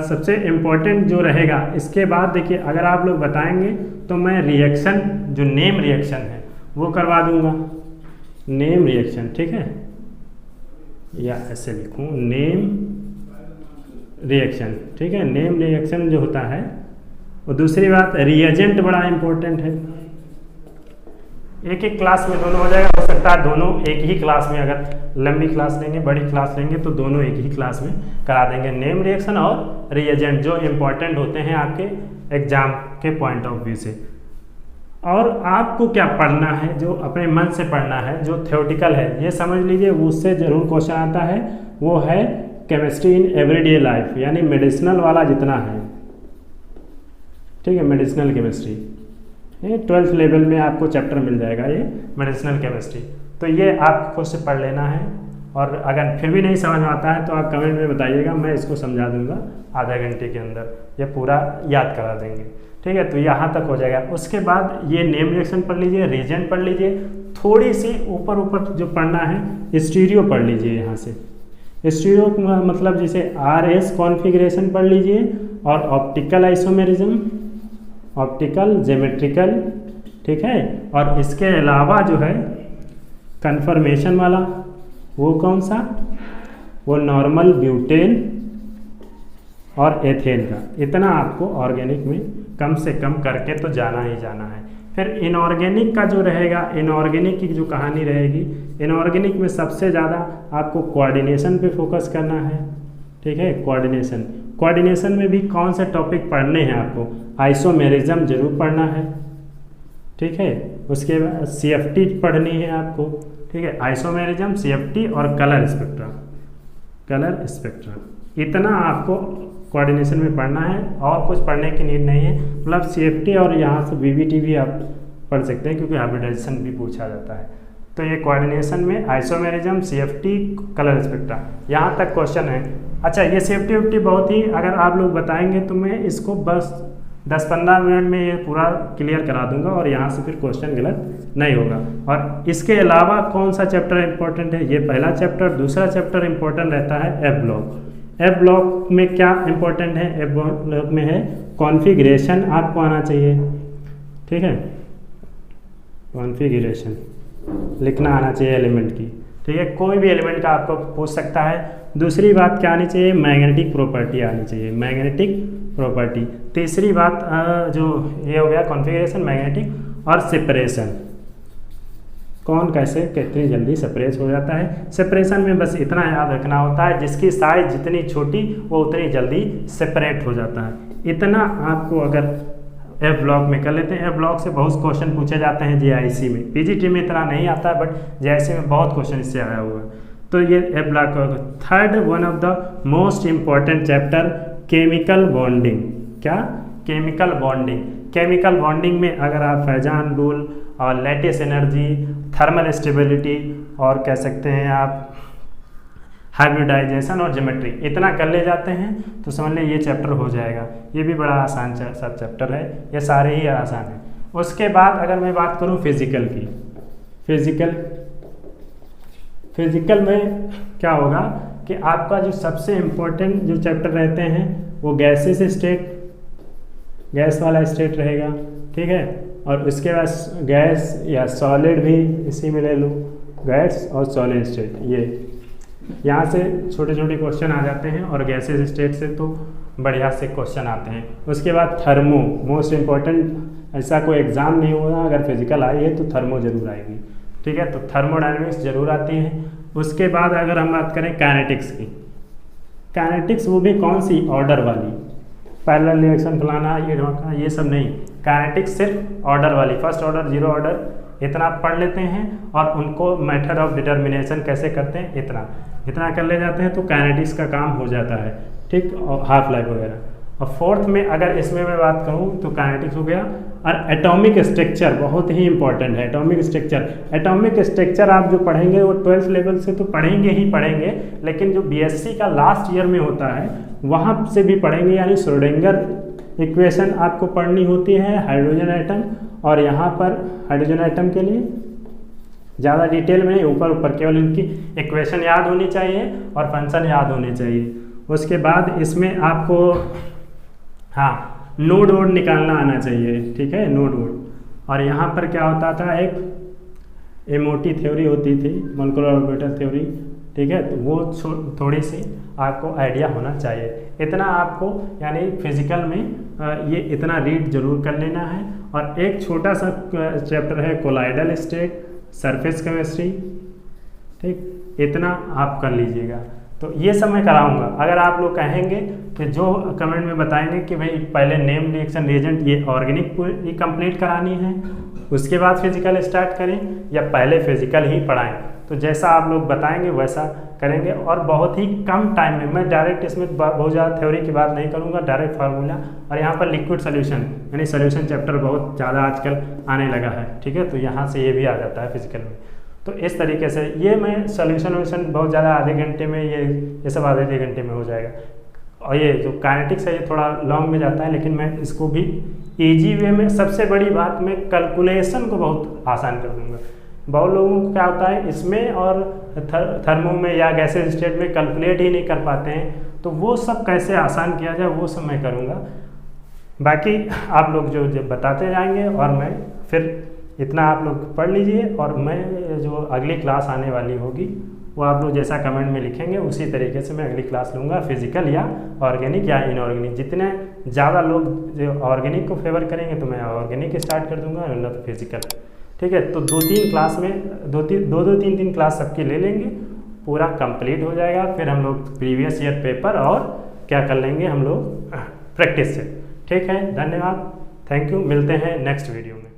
Speaker 1: सबसे इम्पोर्टेंट जो रहेगा इसके बाद, देखिए अगर आप लोग बताएंगे तो मैं रिएक्शन, जो नेम रिएक्शन है वो करवा दूंगा, नेम रिएक्शन, ठीक है, या ऐसे लिखूं नेम रिएक्शन, ठीक है। नेम रिएक्शन जो होता है, और दूसरी बात रिएजेंट बड़ा इंपॉर्टेंट है। एक एक क्लास में दोनों हो जाएगा, हो सकता है दोनों एक ही क्लास में, अगर लंबी क्लास लेंगे, बड़ी क्लास लेंगे तो दोनों एक ही क्लास में करा देंगे, नेम रिएक्शन और रिएजेंट, जो इम्पोर्टेंट होते हैं आपके एग्जाम के पॉइंट ऑफ व्यू से। और आपको क्या पढ़ना है, जो अपने मन से पढ़ना है, जो थ्योरेटिकल है, ये समझ लीजिए उससे ज़रूर क्वेश्चन आता है, वो है केमिस्ट्री इन एवरीडे लाइफ, यानी मेडिसिनल वाला जितना है, ठीक है, मेडिसिनल केमिस्ट्री, ये 12th लेवल में आपको चैप्टर मिल जाएगा ये मेडिसिनल केमिस्ट्री। तो ये आपको खुद से पढ़ लेना है, और अगर फिर भी नहीं समझ में आता है तो आप कमेंट में बताइएगा, मैं इसको समझा दूंगा आधा घंटे के अंदर, ये पूरा याद करा देंगे, ठीक है। तो यहाँ तक हो जाएगा। उसके बाद ये नेम रिएक्शन पढ़ लीजिए, रीजेंट पढ़ लीजिए, थोड़ी सी ऊपर जो पढ़ना है स्टीरियो पढ़ लीजिए। यहाँ से स्टीरियो मतलब जैसे RS कॉन्फ़िगरेशन पढ़ लीजिए, और ऑप्टिकल आइसोमेरिज्म, ऑप्टिकल ज्योमेट्रिकल, ठीक है। और इसके अलावा जो है कन्फर्मेशन वाला, वो कौन सा, वो नॉर्मल ब्यूटेन और एथेन का, इतना आपको ऑर्गेनिक में कम से कम करके तो जाना ही जाना है। फिर इनऑर्गेनिक का जो रहेगा, इनऑर्गेनिक की जो कहानी रहेगी, इनऑर्गेनिक में सबसे ज़्यादा आपको कोऑर्डिनेशन पे फोकस करना है, ठीक है। कोऑर्डिनेशन में भी कौन से टॉपिक पढ़ने हैं आपको, आइसोमेरिज्म जरूर पढ़ना है, ठीक है। उसके बाद CFT पढ़नी है आपको, ठीक है, आइसोमेरिज्म, CFT और कलर स्पेक्ट्रा, इतना आपको कोऑर्डिनेशन में पढ़ना है, और कुछ पढ़ने की नीड नहीं है। मतलब CFT और यहाँ से VBT भी आप पढ़ सकते हैं, क्योंकि हाइब्रिडाइजेशन भी पूछा जाता है। तो ये कोऑर्डिनेशन में आइसोमेरिज्म, CFT, कलर स्पेक्ट्रा, यहाँ तक क्वेश्चन है। अच्छा, ये CFT बहुत ही, अगर आप लोग बताएंगे तो मैं इसको बस 10-15 मिनट में ये पूरा क्लियर करा दूंगा, और यहाँ से फिर क्वेश्चन गलत नहीं होगा। और इसके अलावा कौन सा चैप्टर इंपॉर्टेंट है, ये पहला चैप्टर। दूसरा चैप्टर इंपॉर्टेंट रहता है F ब्लॉक। F ब्लॉक में क्या इंपॉर्टेंट है, F ब्लॉक में है कॉन्फ़िगरेशन आपको आना चाहिए, ठीक है, कॉन्फ़िगरेशन लिखना आना चाहिए एलिमेंट की, ठीक है। कोई भी एलिमेंट का आपको पूछ सकता है। दूसरी बात क्या आनी चाहिए, मैग्नेटिक प्रॉपर्टी आनी चाहिए, मैग्नेटिक प्रॉपर्टी। तीसरी बात जो ये हो गया कॉन्फ़िगरेशन, मैग्नेटिक और सेपरेशन, कौन कैसे कितनी जल्दी सेपरेट हो जाता है। सेपरेशन में बस इतना याद रखना होता है, जिसकी साइज जितनी छोटी वो उतनी जल्दी सेपरेट हो जाता है। इतना आपको अगर एफ ब्लॉक में कर लेते हैं। एफ ब्लॉक से बहुत क्वेश्चन पूछे जाते हैं जेआईसी में, पीजीटी में इतना नहीं आता है, बट जेआईसी में बहुत क्वेश्चन इससे आया हुआ है। तो ये एफ ब्लॉक का third one of the most important chapter chemical bonding. क्या? Chemical bonding. केमिकल बॉन्डिंग में अगर आप फैजान रूल और लैटिस एनर्जी, थर्मल स्टेबिलिटी और कह सकते हैं आप हाइब्रिडाइजेशन और ज्योमेट्री इतना कर ले जाते हैं तो समझ लें ये चैप्टर हो जाएगा। ये भी बड़ा आसान सब चैप्टर है, ये सारे ही आसान हैं। उसके बाद अगर मैं बात करूँ फिजिकल की, फिजिकल में क्या होगा कि आपका जो सबसे इम्पोर्टेंट जो चैप्टर रहते हैं वो गैसेस स्टेट, गैस वाला स्टेट रहेगा, ठीक है। और उसके बाद गैस या सॉलिड भी इसी में ले लो, गैस और सॉलिड स्टेट, ये यहाँ से छोटे छोटे क्वेश्चन आ जाते हैं और गैसेस स्टेट से तो बढ़िया से क्वेश्चन आते हैं। उसके बाद थर्मो, मोस्ट इम्पॉर्टेंट, ऐसा कोई एग्ज़ाम नहीं होगा अगर फिजिकल आई है तो थर्मो जरूर आएगी, ठीक है। तो थर्मोडायनेमिक्स जरूर आती है। उसके बाद अगर हम बात करें काइनेटिक्स की, काइनेटिक्स वो भी कौन सी? ऑर्डर वाली, पैरेलल रिएक्शन फलाना ये सब नहीं, काइनेटिक्स सिर्फ ऑर्डर वाली, फर्स्ट ऑर्डर, जीरो ऑर्डर, इतना पढ़ लेते हैं और उनको मेथड ऑफ डिटर्मिनेशन कैसे करते हैं इतना कर ले जाते हैं तो काइनेटिक्स का काम हो जाता है, ठीक। और हाफ लाइफ वगैरह। और फोर्थ में अगर इसमें मैं बात करूँ तो काइनेटिक्स हो गया। और एटॉमिक स्ट्रक्चर बहुत ही इंपॉर्टेंट है। एटॉमिक स्ट्रक्चर आप जो पढ़ेंगे वो 12th लेवल से तो पढ़ेंगे ही पढ़ेंगे, लेकिन जो बीएससी का लास्ट ईयर में होता है वहाँ से भी पढ़ेंगे। यानी श्रोडिंगर इक्वेशन आपको पढ़नी होती है, हाइड्रोजन एटम, और यहाँ पर हाइड्रोजन एटम के लिए ज़्यादा डिटेल में नहीं, ऊपर केवल इनकी इक्वेशन याद होनी चाहिए और फंक्शन याद होने चाहिए। उसके बाद इसमें आपको नोड वोड निकालना आना चाहिए, ठीक है, नोड वोड। और यहाँ पर क्या होता था, एक एमओटी थ्योरी होती थी, मोलेकुलर ऑर्बिटल थ्योरी, ठीक है। तो वो थोड़ी सी आपको आइडिया होना चाहिए। इतना आपको यानी फिजिकल में ये इतना रीड जरूर कर लेना है। और एक छोटा सा चैप्टर है कोलाइडल स्टेट, सरफेस केमिस्ट्री, ठीक, इतना आप कर लीजिएगा। तो ये सब मैं कराऊंगा। अगर आप लोग कहेंगे कि जो कमेंट में बताएंगे कि भाई पहले नेम रिएक्शन रिएजेंट ये ऑर्गेनिक पूरी कंप्लीट करानी है, उसके बाद फिजिकल स्टार्ट करें, या पहले फिजिकल ही पढ़ाएं, तो जैसा आप लोग बताएंगे वैसा करेंगे। और बहुत ही कम टाइम में, मैं डायरेक्ट इसमें बहुत ज़्यादा थ्योरी की बात नहीं करूँगा, डायरेक्ट फार्मूला। और यहाँ पर लिक्विड सोल्यूशन यानी सोल्यूशन चैप्टर बहुत ज़्यादा आजकल आने लगा है, ठीक है। तो यहाँ से ये भी आ जाता है फिजिकल में। तो इस तरीके से ये मैं सोल्यूशन बहुत ज़्यादा आधे घंटे में, ये सब आधे घंटे में हो जाएगा। और ये जो काइनेटिक्स है ये थोड़ा लॉन्ग में जाता है, लेकिन मैं इसको भी ईजी वे में, सबसे बड़ी बात मैं कैलकुलेशन को बहुत आसान कर दूँगा। बहुत लोगों को क्या होता है इसमें और थर्मो में या गैसेस स्टेट में कैलकुलेट ही नहीं कर पाते हैं, तो वो सब कैसे आसान किया जाए वो सब मैं करूँगा। बाकी आप लोग जो बताते जाएंगे और मैं फिर इतना आप लोग पढ़ लीजिए। और मैं जो अगली क्लास आने वाली होगी वो आप लोग जैसा कमेंट में लिखेंगे उसी तरीके से मैं अगली क्लास लूँगा, फिजिकल या ऑर्गेनिक या इनऑर्गेनिक। जितने ज़्यादा लोग जो ऑर्गेनिक को फेवर करेंगे तो मैं ऑर्गेनिक स्टार्ट कर दूँगा, वरना तो फिजिकल, ठीक है। तो 2-3 क्लास में 2-3 क्लास सबकी ले लेंगे, पूरा कंप्लीट हो जाएगा। फिर हम लोग प्रीवियस ईयर पेपर और क्या कर लेंगे हम लोग प्रैक्टिस से, ठीक है। धन्यवाद, थैंक यू, मिलते हैं नेक्स्ट वीडियो में।